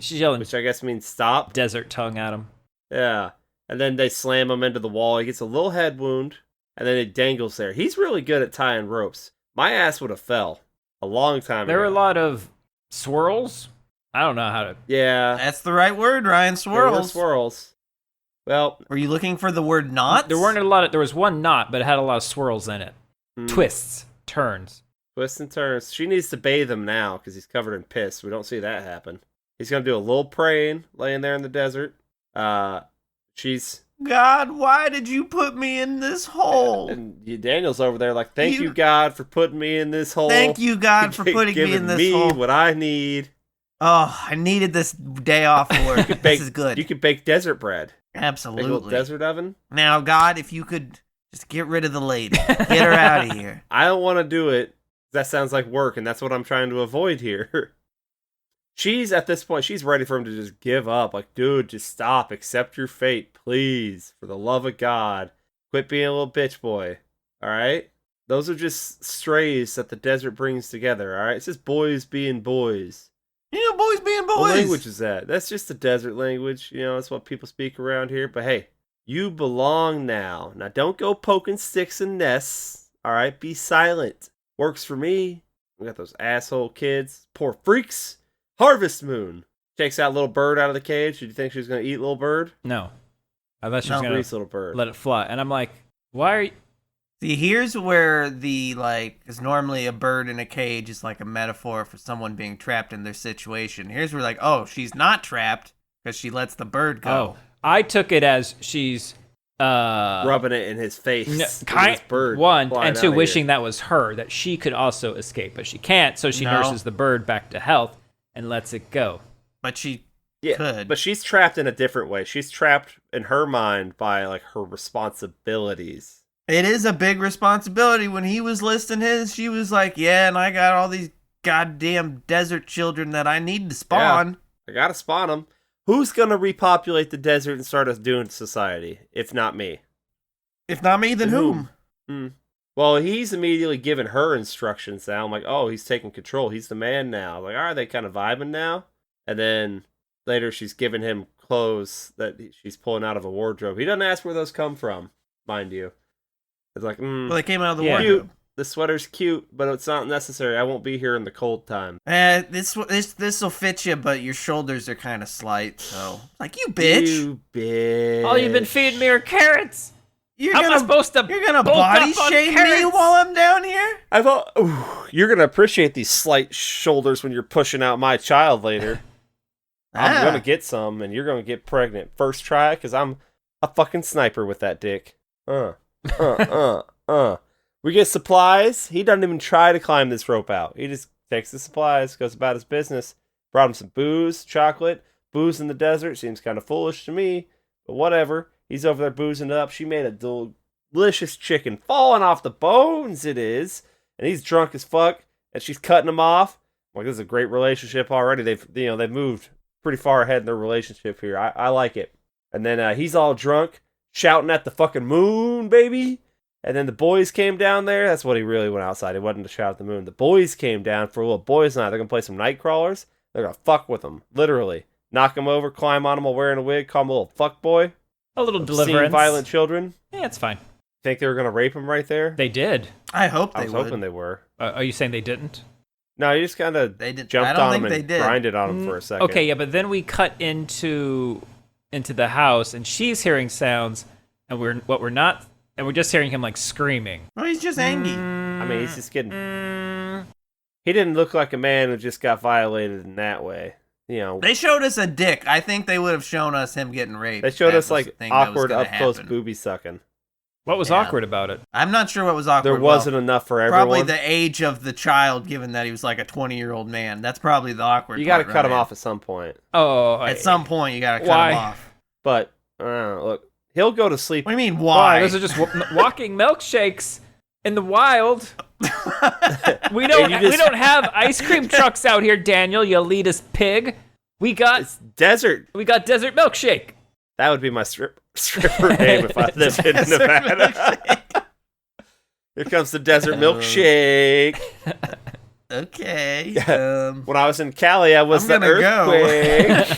She's yelling which I guess means stop. desert tongue at him. Yeah. And then they slam him into the wall. He gets a little head wound, and then it dangles there. He's really good at tying ropes. My ass would have fell. a long time There ago. were a lot of swirls. I don't know how to. Yeah. That's the right word, Ryan. There were Swirls. swirls. Well, Were you looking for the word knots? There weren't a lot of. There was one knot, but it had a lot of swirls in it. Twists, turns. twists and turns. She needs to bathe him now because he's covered in piss. We don't see that happen. He's going to do a little praying laying there in the desert. She's... God, why did you put me in this hole? And Daniel's over there like, thank you, God, for putting me in this hole. Thank you, God, for putting me in this hole. What I need. Oh, I needed this day off of work. This is good. You could bake desert bread. Absolutely. Big little desert oven. Now, God, if you could just get rid of the lady. Get her out of here. I don't want to do it. That sounds like work, and that's what I'm trying to avoid here. She's, at this point, she's ready for him to just give up. Like, dude, just stop. Accept your fate, please. For the love of God. Quit being a little bitch boy. All right? Those are just strays that the desert brings together, all right? It's just boys being boys. You know, boys being boys. What language is that? That's just the desert language. You know, that's what people speak around here. But hey, you belong now. Now, don't go poking sticks in nests. All right? Be silent. Works for me. We got those asshole kids. Poor freaks. Harvest Moon takes that little bird out of the cage. Did you think she was going to eat little bird? No. I thought she was going Little bird. to let it fly. And I'm like, why are you... See, here's where the, because normally a bird in a cage is like a metaphor for someone being trapped in their situation. Here's where, she's not trapped because she lets the bird go. Oh, I took it as she's... rubbing it in his face. This bird one, and two, wishing here. That was her, that she could also escape. But she can't, so she nurses the bird back to health and lets it go. But she Yeah, could. but she's trapped in a different way. She's trapped in her mind by, her responsibilities. It is a big responsibility. When he was listing his, she was like, yeah, and I got all these goddamn desert children that I need to spawn. Yeah, I gotta spawn them. Who's gonna repopulate the desert and start us doing society, if not me? If not me, then whom? Well, he's immediately giving her instructions now. I'm like, oh, he's taking control. He's the man now. Like, are they kind of vibing now? And then later she's giving him clothes that she's pulling out of a wardrobe. He doesn't ask where those come from, mind you. It's like, Well, they came out of the cute. wardrobe. The sweater's cute, but it's not necessary. I won't be here in the cold time. This will fit you, but your shoulders are kind of slight. So, you bitch. You bitch. All you've been feeding me are carrots. You're How am I supposed to You're gonna bulk body up on shame me carrots? while I'm down here? I thought, you're gonna appreciate these slight shoulders when you're pushing out my child later. I'm gonna get some, and you're gonna get pregnant first try, because I'm a fucking sniper with that dick. We get supplies. He doesn't even try to climb this rope out. He just takes the supplies, goes about his business. Brought him some booze, chocolate. Booze in the desert seems kind of foolish to me, but whatever. He's over there boozing it up. She made a delicious chicken, falling off the bones it is, and he's drunk as fuck, and she's cutting him off. I'm like, this is a great relationship already. They've moved pretty far ahead in their relationship here. I like it. And then he's all drunk, shouting at the fucking moon, baby. And then the boys came down there. That's what he really went outside. He wasn't to shout at the moon. The boys came down for a little boys' night. They're going to play some night crawlers. They're going to fuck with him, literally. Knock him over, climb on him while wearing a wig, call him a little fuck boy. A little Obscene, deliverance. violent children. Yeah, it's fine. Think they were going to rape him right there? They did. I hope I they was would. hoping they were. Are you saying they didn't? No, he just kind of They did. I jumped don't on think him they and did. grinded on him for a second. Okay, yeah, but then we cut into the house, and she's hearing sounds, and we're just hearing him screaming. Oh, he's just angry. I mean, he's just getting... He didn't look like a man who just got violated in that way. You know, They showed us a dick. I think they would have shown us him getting raped. they showed That us was the thing that was awkward gonna up close happen. booby sucking. What was Yeah. awkward about it? I'm not sure what was awkward. There wasn't enough for everyone. Probably the age of the child, given that he was like a 20-year-old man. That's probably the awkward. You got to part, cut him right? off at some point. Oh, At some point, you got to cut Why? him off. But look, he'll go to sleep. What do you mean? Why? Why? Those are just walking milkshakes in the wild. We don't have ice cream trucks out here, Daniel. You elitist pig. We got It's desert. desert milkshake. That would be my stripper name if I lived in Nevada. Here comes the desert milkshake. Okay. When I was in Cali, I was I'm the gonna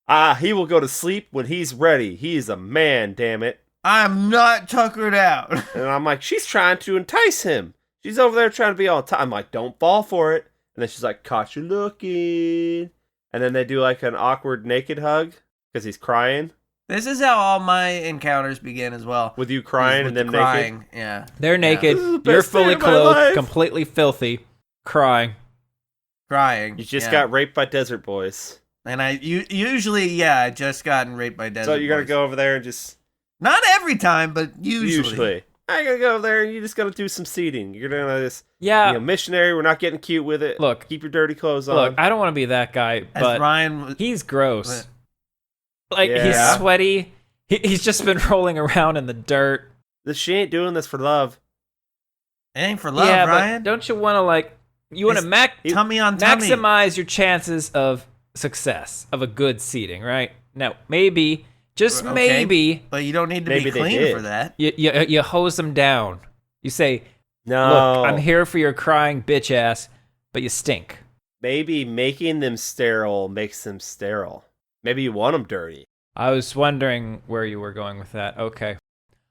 earthquake. He will go to sleep when he's ready. He is a man, damn it. I'm not tuckered out. And I'm like, she's trying to entice him. She's over there trying to be all time. I'm like, don't fall for it. And then she's like, caught you looking. And then they do like an awkward naked hug because he's crying. This is how all my encounters begin as well. With you crying with and them crying. naked? Yeah. They're naked. This is the You're best day fully of my clothed, life. completely filthy, crying. Crying. You just got raped by desert boys. And I just gotten raped by desert So you got to boys. go over there and just... Not every time, but usually. I gotta go over there and you just gotta do some seeding. You're gonna just Yeah. missionary. We're not getting cute with it. Look. Keep your dirty clothes on. Look, I don't want to be that guy, As but Ryan was, he's gross. Like, Yeah. he's sweaty. He's just been rolling around in the dirt. She ain't doing this for love. it ain't for love, yeah, Ryan. but don't you want to, like, you want to Tummy on tummy. maximize your chances of success, of a good seating, right? Now, maybe, just Okay. maybe, But you don't need to Maybe be they clean did. for that. you hose them down. You say, No. look, I'm here for your crying bitch ass, but you stink. Maybe making them sterile makes them sterile. Maybe you want them dirty. I was wondering where you were going with that. Okay.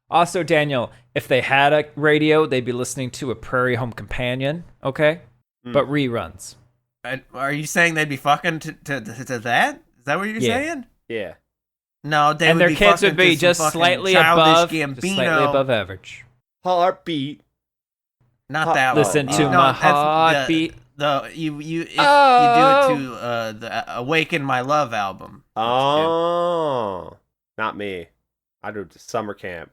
Also, Daniel, if they had a radio, they'd be listening to a Prairie Home Companion, okay? But reruns. Are you saying they'd be fucking to that? Is that what you're Yeah. saying? Yeah. No, they And would their be kids fucking would be to some just fucking slightly Childish above, Gambino. average. Heartbeat. Not that Listen one. to No, my that's heartbeat. You do it Oh. to the Awaken My Love album. Oh. Not me. I do it to summer camp.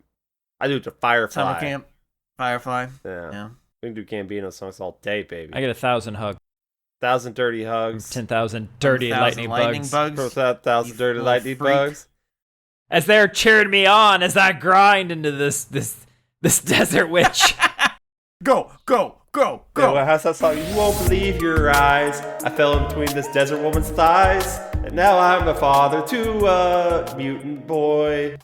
I do it to Firefly. Summer Camp, Firefly. Yeah. Yeah. We can do Gambino songs all day, baby. I get 1,000 hugs. 1,000 dirty hugs. 10,000 dirty 1,000 lightning bugs. Throw that 1,000 You dirty little lightning freak. bugs. As they're cheering me on as I grind into this desert witch. Go. Yeah, how's that song? You won't believe your eyes. I fell in between this desert woman's thighs. And now I'm a father to a mutant boy.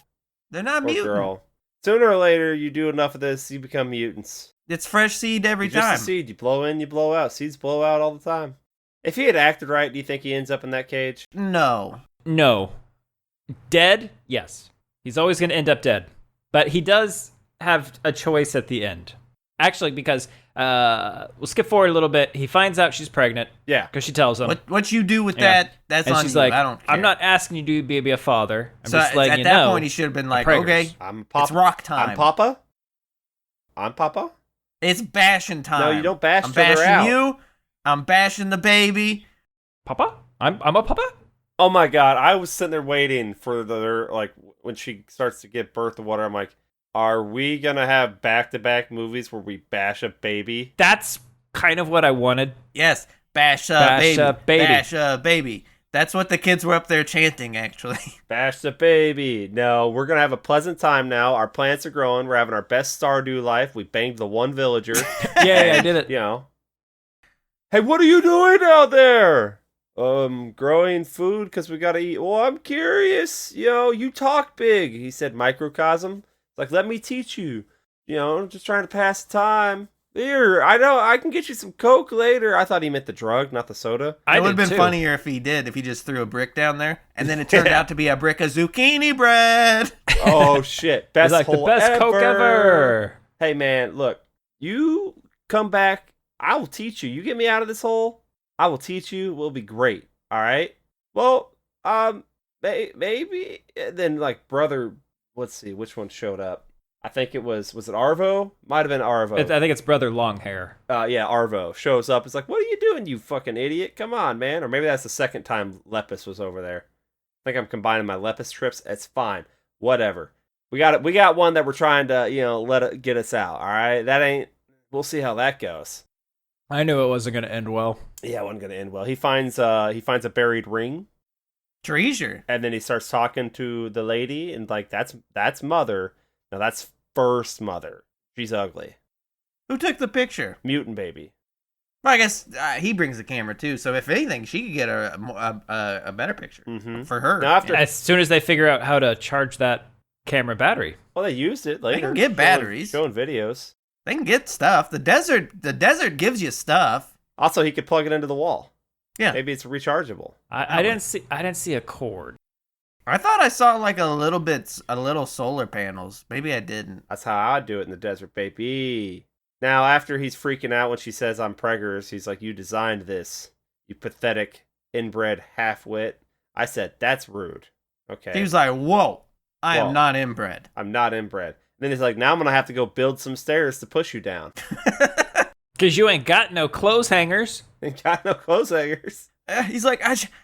They're not Or mutant. girl. Sooner or later, you do enough of this, you become mutants. It's fresh seed every You're time. just a seed. You blow in, you blow out. Seeds blow out all the time. If he had acted right, do you think he ends up in that cage? No. No. Dead? Yes. He's always going to end up dead. But he does have a choice at the end. Actually, because we'll skip forward a little bit. He finds out she's pregnant. Yeah. Because she tells him. What you do with Yeah. that? That's And on she's you. like, I don't care. I'm not asking you to be a father. I'm So just letting at you that know. point, he should have been like, preggers. okay, I'm Papa. it's rock time. I'm Papa? I'm Papa? It's bashing time. No, you don't bash I'm till they're bashing out. you. I'm bashing the baby. Papa? I'm a papa? Oh my god, I was sitting there waiting for like, when she starts to give birth to water, I'm like, are we gonna have back-to-back movies where we bash a baby? That's kind of what I wanted. Yes, bash Bash baby. a baby. Bash baby. That's what the kids were up there chanting, actually. Bash the baby. No, we're gonna have a pleasant time now. Our plants are growing. We're having our best Stardew life. We banged the one villager. Yeah, I did it. You know. Hey, what are you doing out there? Growing food because we gotta eat. Well, I'm curious. You know, you talk big. He said microcosm. Like, let me teach you. You know, just trying to pass the time. Here, I know, I can get you some Coke later. I thought he meant the drug, not the soda. It would have been too. funnier if he did, if he just threw a brick down there, and then it turned out to be a brick of zucchini bread. Oh, shit. Best It's like the hole best Coke ever. Hey, man, look. You come back. I will teach you. You get me out of this hole. I will teach you. We'll be great. All right? Well, maybe. Then, like, brother, let's see. Which one showed up? I think it was it Arvo? Might have been Arvo. I think it's Brother Longhair. Yeah, Arvo shows up. It's like, what are you doing, you fucking idiot? Come on, man. Or maybe that's the second time Lepus was over there. I think I'm combining my Lepus trips. It's fine. Whatever. We got one that we're trying to, let it get us out. All right? We'll see how that goes. I knew it wasn't going to end well. Yeah, it wasn't going to end well. He finds a buried ring. Treasure. And then he starts talking to the lady, and like, that's mother. Now that's first mother. She's ugly. Who took the picture? Mutant baby. Well, I guess he brings the camera too. So if anything, she could get a better picture for her. Now after, As soon as they figure out how to charge that camera battery. well, they used it later. They can get batteries. Showing videos. They can get stuff. The desert gives you stuff. Also, he could plug it into the wall. Yeah. Maybe it's rechargeable. I didn't see a cord. I thought I saw like a little solar panels. Maybe I didn't. That's how I do it in the desert, baby. Now, after he's freaking out when she says I'm preggers, he's like, you designed this, you pathetic, inbred half-wit. I said, that's rude. Okay. He was like, whoa, I am not inbred. I'm not inbred. Then he's like, now I'm going to have to go build some stairs to push you down. Because you ain't got no clothes hangers. Ain't got no clothes hangers. He's like,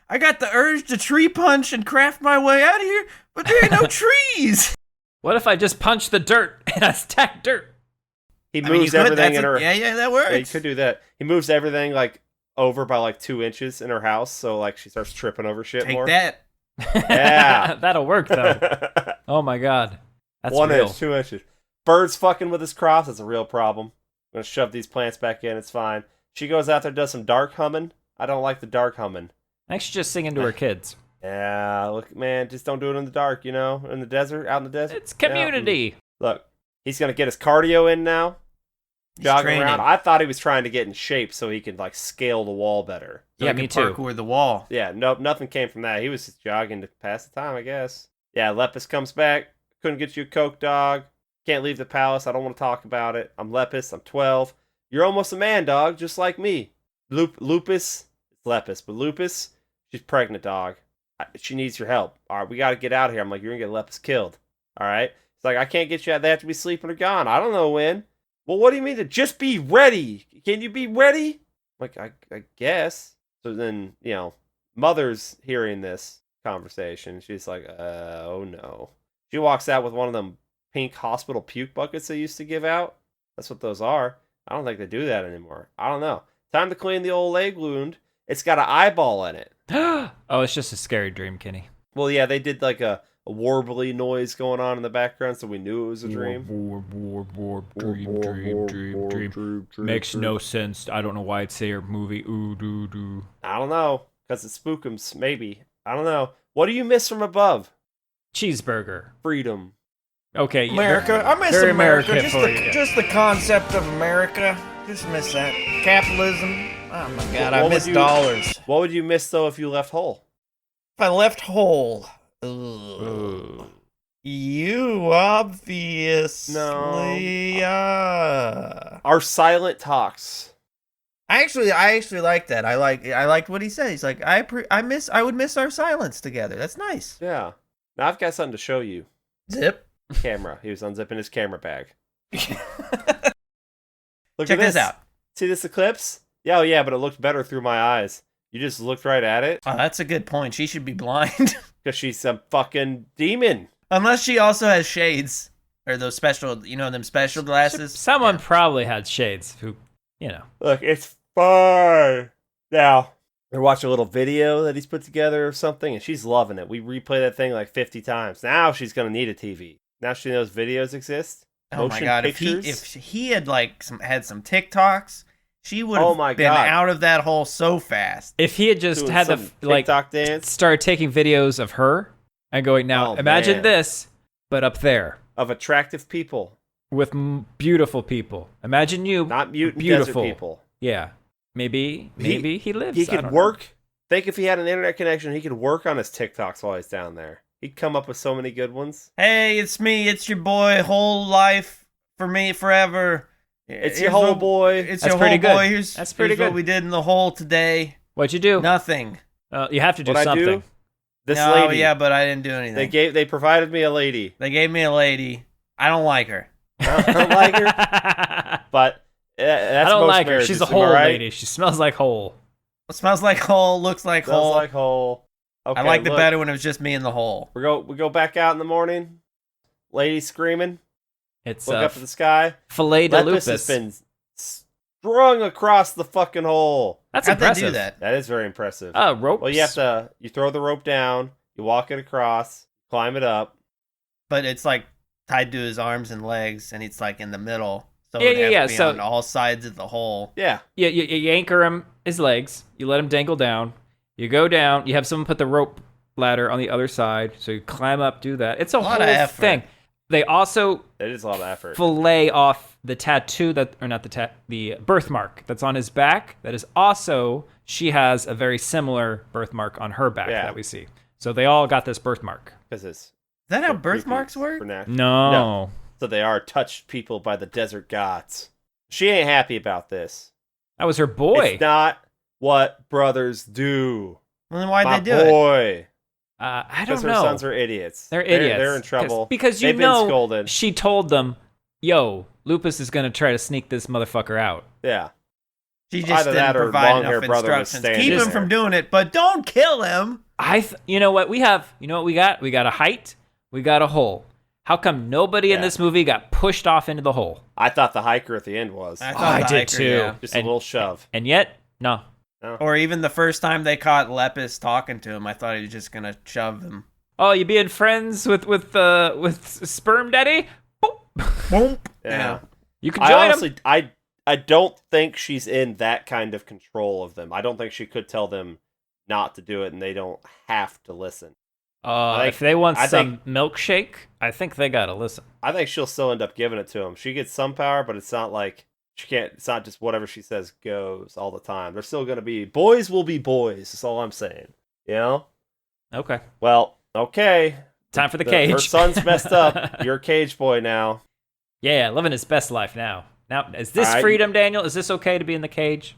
I got the urge to tree punch and craft my way out of here, but there ain't no trees. What if I just punch the dirt and I stack dirt? He moves everything in her. Yeah, that works. Yeah, you could do that. He moves everything like over by like 2 inches in her house, so like she starts tripping over shit more. Take that. Yeah. That'll work though. Oh my god. That's 1 real. inch, 2 inches. Birds fucking with his crops. That's a real problem. I'm gonna shove these plants back in. It's fine. She goes out there, does some dark humming. I don't like the dark humming. I should just sing into her kids. Yeah, look, man, just don't do it in the dark, in the desert, out in the desert. It's community. Yeah. Look, he's gonna get his cardio in now. Jogging around. I thought he was trying to get in shape so he could like scale the wall better. So me too. Parkour the wall. Yeah, nope, nothing came from that. He was just jogging to pass the time, I guess. Yeah, Lepus comes back. Couldn't get you a Coke, dog. Can't leave the palace. I don't want to talk about it. I'm Lepus. I'm 12. You're almost a man, dog, just like me. Lupus. It's Lepus, but Lupus, she's pregnant, dog. She needs your help. All right, we got to get out of here. I'm like, you're going to get Lepus killed. All right? It's like, I can't get you out. They have to be sleeping or gone. I don't know when. Well, what do you mean to just be ready? Can you be ready? I'm like, I guess. So then, Mother's hearing this conversation. She's like, oh no. She walks out with one of them pink hospital puke buckets they used to give out. That's what those are. I don't think they do that anymore. I don't know. Time to clean the old leg wound. It's got an eyeball in it. Oh, it's just a scary dream, Kenny. Well, yeah, they did like a warbly noise going on in the background, so we knew it was a dream. Dream. Makes no sense. I don't know why it's a movie. Ooh, doo, doo. I don't know, because it's spookums, maybe. I don't know. What do you miss from above? Cheeseburger. Freedom. Okay, America. I miss very America. American Just the concept of America. Just miss that. Capitalism. Oh my god, I miss dollars. What would you miss though if you left whole? If I left whole. Ugh. You obviously Our silent talks. I actually like that. I liked what he said. He's like, I would miss our silence together. That's nice. Yeah. Now I've got something to show you. Zip. Camera. He was unzipping his camera bag. Look Check at this out. See this eclipse? Yeah, yeah, but it looked better through my eyes. You just looked right at it. Oh, that's a good point. She should be blind. Because she's a fucking demon. Unless she also has shades. Or those special, them special glasses. Someone probably had shades who, Look, it's fun. Now, we're watching a little video that he's put together or something, and she's loving it. We replay that thing like 50 times. Now she's going to need a TV. Now she knows videos exist. Oh my god, pictures. if he had had some TikToks, she would have been God. out of that hole so fast. if he had just Doing had some the TikTok dance started taking videos of her and going, now imagine man. this, but up there of attractive people, with beautiful people. Imagine you, not mutant beautiful desert people. Yeah, maybe he lives. He I could don't work. Know. Think if he had an internet connection, he could work on his TikToks while he's down there. He'd come up with so many good ones. Hey, it's me. It's your boy. Whole life for me forever. It's your whole boy. It's That's your pretty whole good. boy. Here's pretty good. What we did in the hole today. What'd you do? Nothing. You have to do What something. I do? This no, lady. yeah, but I didn't do anything. They provided me a lady. They gave me a lady. I don't like her. I don't like her, but that's I don't most like her. marriages, She's a am I whole right? lady. She smells like whole. It smells like hole. Looks like Smells hole. like whole. Okay, I liked it look. better when it was just me in the hole. We go back out in the morning. Lady screaming. It's Look up at the sky. filet de Lepus lupus. has been strung across the fucking hole. That's How'd impressive. they do that? That is very impressive. Ropes. Well, you throw the rope down, you walk it across, climb it up. But it's like tied to his arms and legs, and it's like in the middle. So Yeah, it has yeah, to be so- on all sides of the hole. Yeah. You anchor him his legs. You let him dangle down. You go down. You have someone put the rope ladder on the other side, so you climb up, do that. It's a lot whole of effort. thing. They also It is a lot of effort. fillet off the tattoo the birthmark that's on his back. That is also, she has a very similar birthmark on her back Yeah. that we see. So they all got this birthmark. Because it's... Is that how birthmarks work? No. So they are touched people by the desert gods. She ain't happy about this. That was her boy. It's not what brothers do. Well, then why'd My they do it? boy. I don't Because her know. sons are idiots. They're idiots. They're in trouble. Because They've been scolded. she told them, yo, Lupus is going to try to sneak this motherfucker out. Yeah. She just Either didn't that or provide long-hair enough brother was instructions. standing Keep him there. from doing it, but don't kill him. You know what we have? You know what we got? We got a height. We got a hole. How come nobody in this movie got pushed off into the hole? I thought the hiker at the end was. I did too. Yeah. Just a little shove. And yet, no. Or even the first time they caught Lepus talking to him, I thought he was just gonna shove him. Oh, you being friends with Sperm Daddy? Boop. Boom. Yeah. You can join him. I don't think she's in that kind of control of them. I don't think she could tell them not to do it, and they don't have to listen. If they want some milkshake, I think they gotta listen. I think she'll still end up giving it to him. She gets some power, but it's not like she can't. It's not just whatever she says goes all the time. They're still gonna be boys. Will be boys. That's all I'm saying. You know. Okay. Well, okay. Time for the cage. Her son's messed up. You're a cage boy now. Yeah, living his best life now. Now, is this All right. freedom, Daniel? Is this okay to be in the cage?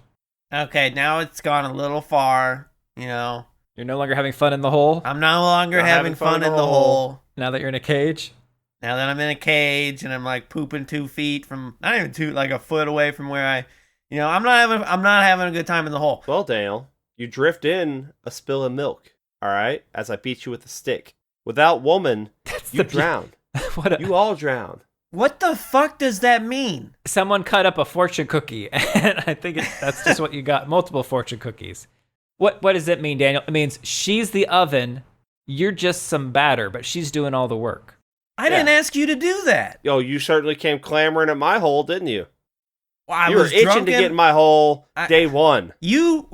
Okay, now it's gone a little far. You know, You're no longer having fun in the hole I'm no longer Not having fun in the hole. now that you're in a cage? Now that I'm in a cage and I'm like pooping 2 feet from, not even like a foot away from where I'm not having a good time in the hole. Well, Daniel, you drift in a spill of milk. All right, as I beat you with a stick. Without woman, you drown. You all drown. What the fuck does that mean? Someone cut up a fortune cookie, and I think that's just what you got. Multiple fortune cookies. What does it mean, Daniel? It means she's the oven, you're just some batter, but she's doing all the work. I didn't ask you to do that. Yo, you certainly came clamoring at my hole, didn't you? Well, You were itching to get in my hole day one. You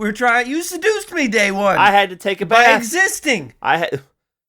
seduced me day one. I had to take a by bath. existing.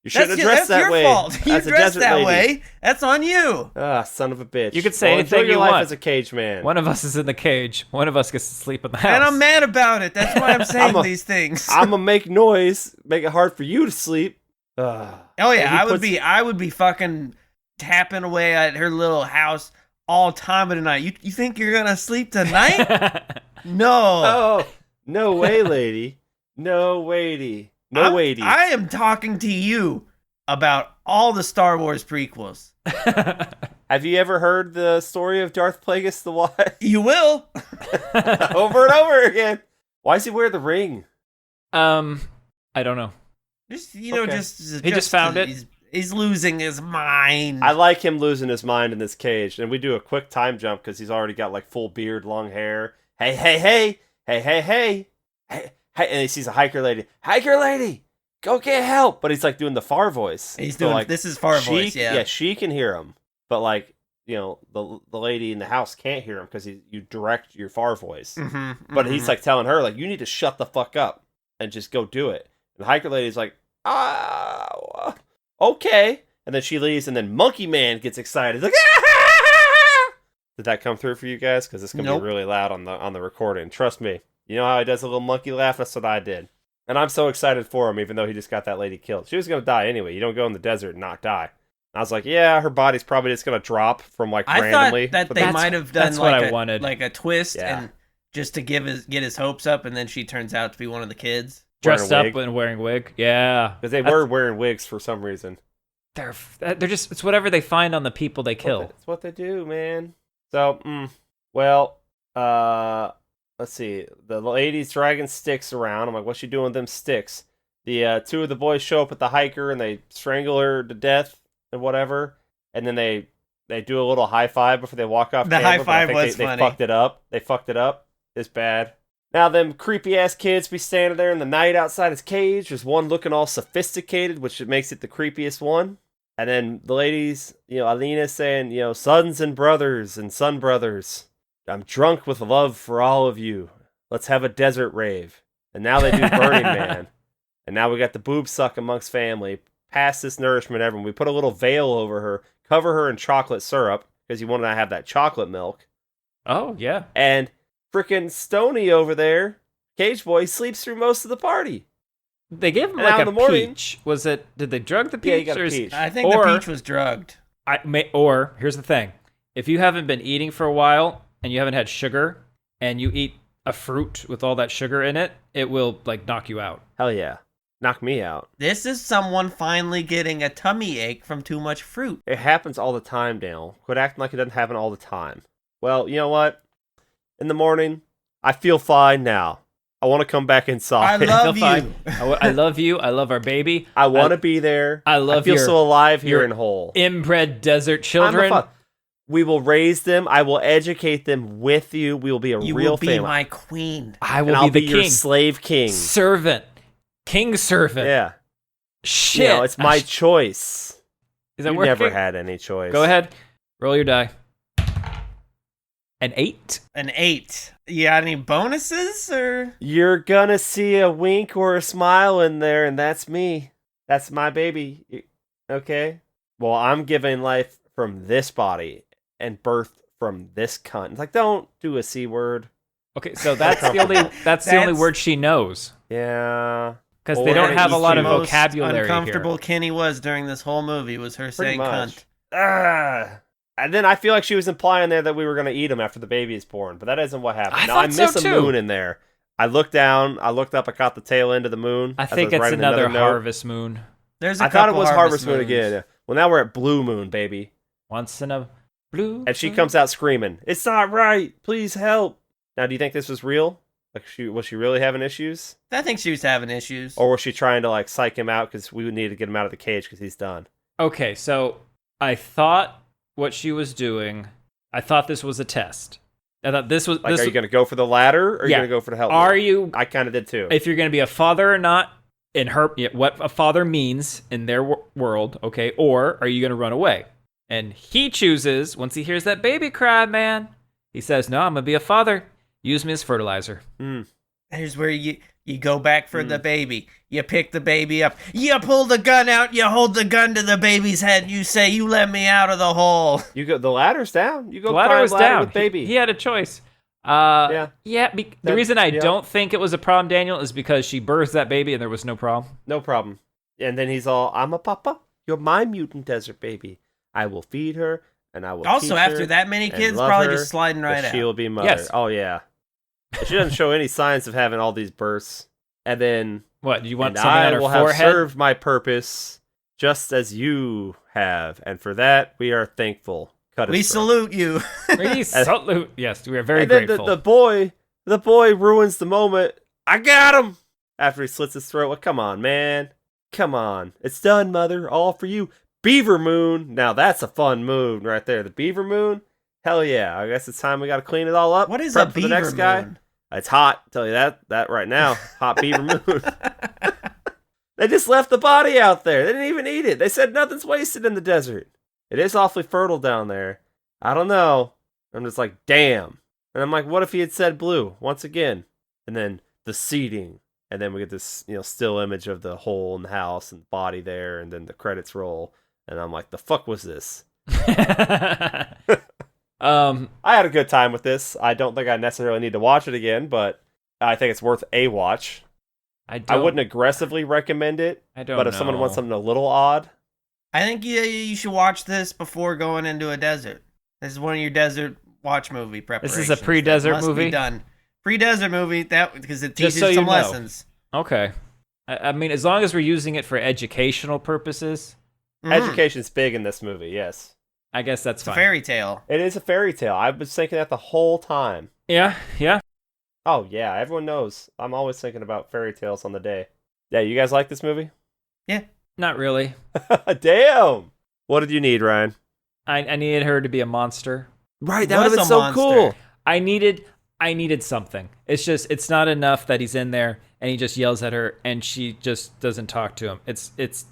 You shouldn't have dressed that's that your way. fault. You as a dressed desert that lady. way. That's on you. Ah, son of a bitch. You could say enjoy anything your you life want. as a cage man. One of us is in the cage. One of us gets to sleep in the house. And I'm mad about it. That's why I'm saying these things. I'm gonna make noise, make it hard for you to sleep. Oh yeah, And he I would be fucking tapping away at her little house all time of the night. You think you're gonna sleep tonight? No. Oh, no way, lady. No waity. No waity. I am talking to you about all the Star Wars prequels. Have you ever heard the story of Darth Plagueis the Wise? You will. Over and over again. Why does he wear the ring? I don't know. Just He just found it. He's losing his mind. I like him losing his mind in this cage. And we do a quick time jump because he's already got like full beard, long hair. Hey, hey, hey. Hey, hey, hey. Hey, hey. And he sees a hiker lady. Hiker lady, go get help. But he's like doing the far voice. He's So, doing like, this is far voice, yeah. Yeah, she can hear him. But like, you know, the lady in the house can't hear him because you direct your far voice. But he's like telling her, like, you need to shut the fuck up and just go do it. And the hiker lady's like, okay. And then she leaves, and then Monkey Man gets excited. He's like, Did that come through for you guys? Because it's gonna be really loud on the recording. Trust me. You know how he does a little monkey laugh? That's what I did. And I'm so excited for him, even though he just got that lady killed. She was gonna die anyway. You don't go in the desert and not die. And I was like, yeah, her body's probably just gonna drop from like randomly. I thought that they might have done that's what like I wanted. like a twist and just to get his hopes up, and then she turns out to be one of the kids. Dressed up and wearing wig. Yeah. Because they were wearing wigs for some reason. They're just, it's whatever they find on the people they kill. It's what they do, man. So, well, let's see. The lady's dragging sticks around. I'm like, what's she doing with them sticks? The two of the boys show up at the hiker and they strangle her to death and whatever. And then they do a little high five before they walk off. The camera, high five was they funny. fucked it up. They fucked it up. It's bad. Now them creepy ass kids be standing there in the night outside his cage. There's one looking all sophisticated, which makes it the creepiest one. And then the ladies, Alina's saying, sons and brothers and son brothers, I'm drunk with love for all of you. Let's have a desert rave. And now they do Burning Man. And now we got the boob suck amongst family. Pass this nourishment everyone. We put a little veil over her, cover her in chocolate syrup, because you want to have that chocolate milk. Oh, yeah. And frickin' Stoney over there, Cage Boy, sleeps through most of the party. They gave him And out like in a the morning- peach. Was it? Did they drug the peach? Yeah, you got a or is- peach. I think Or- the peach was drugged. Or here's the thing: if you haven't been eating for a while and you haven't had sugar, and you eat a fruit with all that sugar in it, it will like knock you out. Hell yeah. Knock me out. This is someone finally getting a tummy ache from too much fruit. It happens all the time, Daniel. Quit acting like it doesn't happen all the time. Well, you know what? In the morning, I feel fine now. I want to come back I inside. love Feel you. fine. I love you. I love our baby. I want to be there. I love feel your- so alive here your and whole. Inbred desert I'm a children. fa- We will raise them. I will educate them with you. We will be a You real will be family. my queen. I and will I'll be be the your king. slave king. Servant. King servant. Yeah. Shit. You know, it's my choice. Is that You working? never had any choice. Go ahead. Roll your die. An 8? An 8. You got any bonuses or? You're gonna see a wink or a smile in there, and that's me. That's my baby. Okay? Well, I'm giving life from this body and birth from this cunt. It's like, don't do a C word. Okay, so that's the only the only word she knows. Yeah. Because they don't have a lot of Most vocabulary uncomfortable here. Kenny was during this whole movie was her Pretty saying much. cunt. And then I feel like she was implying there that we were going to eat him after the baby is born, but that isn't what happened. I Now, I thought so, miss a too. moon in there. I looked down, I looked up, I caught the tail end of the moon. I as think was it's writing another note. harvest moon. There's a I thought it couple was Harvest Moon moons. again. Well, now we're at Blue Moon, baby. Once in a blue. And she moon. comes out screaming, "It's not right! Please help!" Now, do you think this was real? Like, was she really having issues? I think she was having issues. Or was she trying to, like, psych him out because we would need to get him out of the cage because he's done? Okay, so I thought what she was doing. I thought this was a test. I thought this was. Like, this are you going to go for the ladder, or are you Yeah. going to go for the help? Are you? I kind of did too. If you're going to be a father or not in her, what a father means in their world, okay? Or are you going to run away? And he chooses once he hears that baby cry, man. He says, "No, I'm going to be a father. Use me as fertilizer." Here's where you go back for the baby. You pick the baby up. You pull the gun out. You hold the gun to the baby's head. You say, "You let me out of the hole." You go. The ladder's down. You go. The ladder climb was down. with baby. He had a choice. Yeah. The reason I yeah. don't think it was a problem, Daniel, is because she birthed that baby and there was no problem. No problem. And then he's all, "I'm a papa. You're my mutant desert baby. I will feed her, and I will Also, teach after her that many and kids, love probably her, just sliding right that out. she'll be mother." Yes. Oh, yeah. She doesn't show any signs of having all these births. And then, What, do you want "And something on I her will have forehead? served my purpose just as you have. And for that, we are thankful." Cut his We throat. salute you. We salute. Yes, we are very And then grateful. the boy ruins the moment. "I got him!" After he slits his throat. Well, come on, man. Come on. "It's done, mother. All for you. Beaver Moon." Now that's a fun moon right there. The Beaver Moon? Hell yeah. I guess it's time we got to clean it all up. What is Prep a for beaver the next guy. moon? It's hot. Tell you that right now. Hot Beaver Moon. They just left the body out there. They didn't even eat it. They said nothing's wasted in the desert. It is awfully fertile down there. I don't know. I'm just like, damn. And I'm like, what if he had said blue once again? And then the seeding. And then we get this, still image of the hole in the house and the body there. And then the credits roll. And I'm like, the fuck was this? I had a good time with this. I don't think I necessarily need to watch it again, but I think it's worth a watch. I wouldn't aggressively recommend it, I don't but if know. someone wants something a little odd, I think you should watch this before going into a desert. This is one of your desert watch movie preparations. This is a pre-desert that must movie? Be done. Pre-desert movie because it Just teaches so you some know. lessons. Okay. I mean, as long as we're using it for educational purposes, education's big in this movie, yes. I guess that's It's a fine. fairy tale. It is a fairy tale. I was thinking that the whole time. Yeah. Oh, yeah, everyone knows. I'm always thinking about fairy tales on the day. Yeah, you guys like this movie? Not really. Damn! What did you need, Ryan? I needed her to be a monster. Right, that would've been so cool. I needed something. It's not enough that he's in there and he just yells at her and she just doesn't talk to him. It's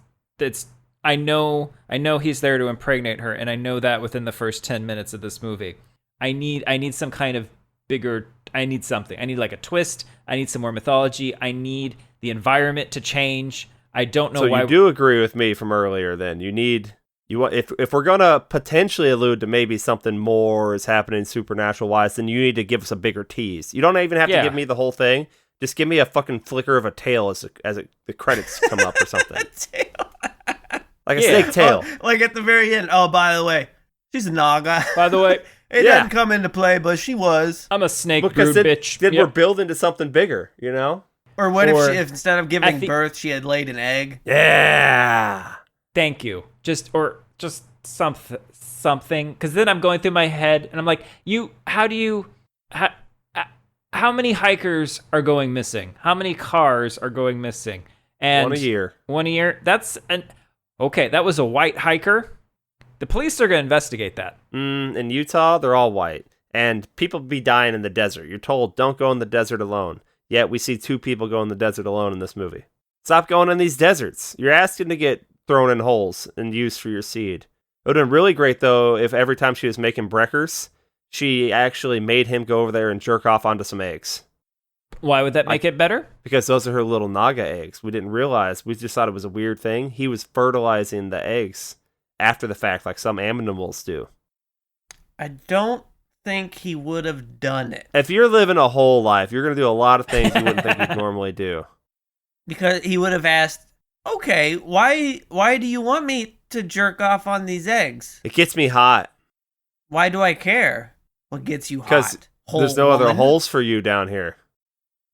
I know he's there to impregnate her, and I know that within the first 10 minutes of this movie. I need some kind of bigger, I need something. I need like a twist. I need some more mythology. I need the environment to change. I don't know so why. So you do agree with me from earlier then. If we're going to potentially allude to maybe something more is happening supernatural wise, then you need to give us a bigger tease. You don't even have to give me the whole thing. Just give me a fucking flicker of a tail as the credits come up or something. Like a snake tail. Oh, like at the very end. Oh, by the way, she's a naga. By the way, it doesn't come into play, but she was. I'm a snake because brood bitch. Then we're building to something bigger, you know? Or what if instead of giving birth, she had laid an egg? Yeah. Thank you. Just something. Because then I'm going through my head, and I'm like, how many hikers are going missing? How many cars are going missing? And one a year. Okay, that was a white hiker. The police are going to investigate that. In Utah, they're all white. And people be dying in the desert. You're told, don't go in the desert alone. Yet we see 2 people go in the desert alone in this movie. Stop going in these deserts. You're asking to get thrown in holes and used for your seed. It would have been really great, though, if every time she was making breakers, she actually made him go over there and jerk off onto some eggs. Why would that make it better? Because those are her little naga eggs. We didn't realize. We just thought it was a weird thing. He was fertilizing the eggs after the fact, like some animals do. I don't think he would have done it. If you're living a whole life, you're going to do a lot of things you wouldn't think you'd normally do. Because he would have asked, okay, why do you want me to jerk off on these eggs? It gets me hot. Why do I care? What gets you hot? Because there's no other holes for you down here.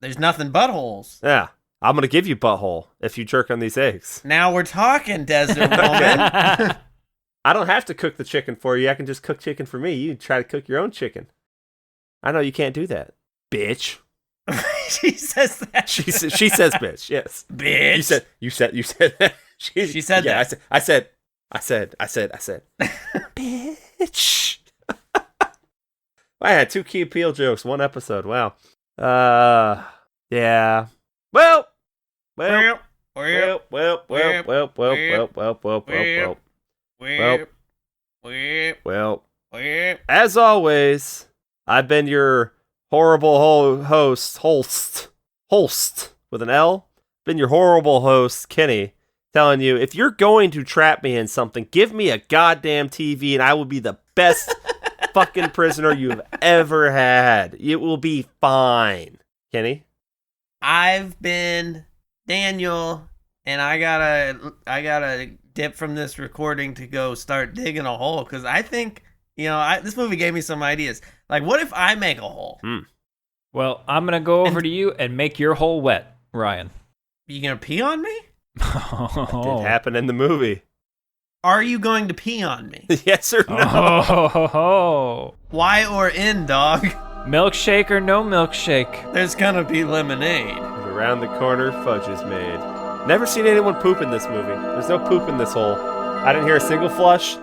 There's nothing but holes. Yeah. I'm going to give you butthole if you jerk on these eggs. Now we're talking, desert woman. I don't have to cook the chicken for you. I can just cook chicken for me. You try to cook your own chicken. I know you can't do that, bitch. She says that. She says bitch. Yes. Bitch. You said that. She said that. Yeah, I said. Bitch. I had 2 Key Appeal jokes, 1 episode. Wow. Yeah. Well. As always, I've been your horrible host with an L. Been your horrible host, Kenny, telling you, if you're going to trap me in something, give me a goddamn TV and I will be the best fucking prisoner you've ever had. It will be fine. Kenny? I've been Daniel, and I gotta dip from this recording to go start digging a hole, because I think, this movie gave me some ideas. Like, what if I make a hole? Well, I'm going to go over to you and make your hole wet, Ryan. You gonna pee on me? That did happen in the movie. Are you going to pee on me? Yes or no? Oh. Why or in, dog? Milkshake or no milkshake? There's gonna be lemonade. Around the corner, fudge is made. Never seen anyone poop in this movie. There's no poop in this hole. I didn't hear a single flush.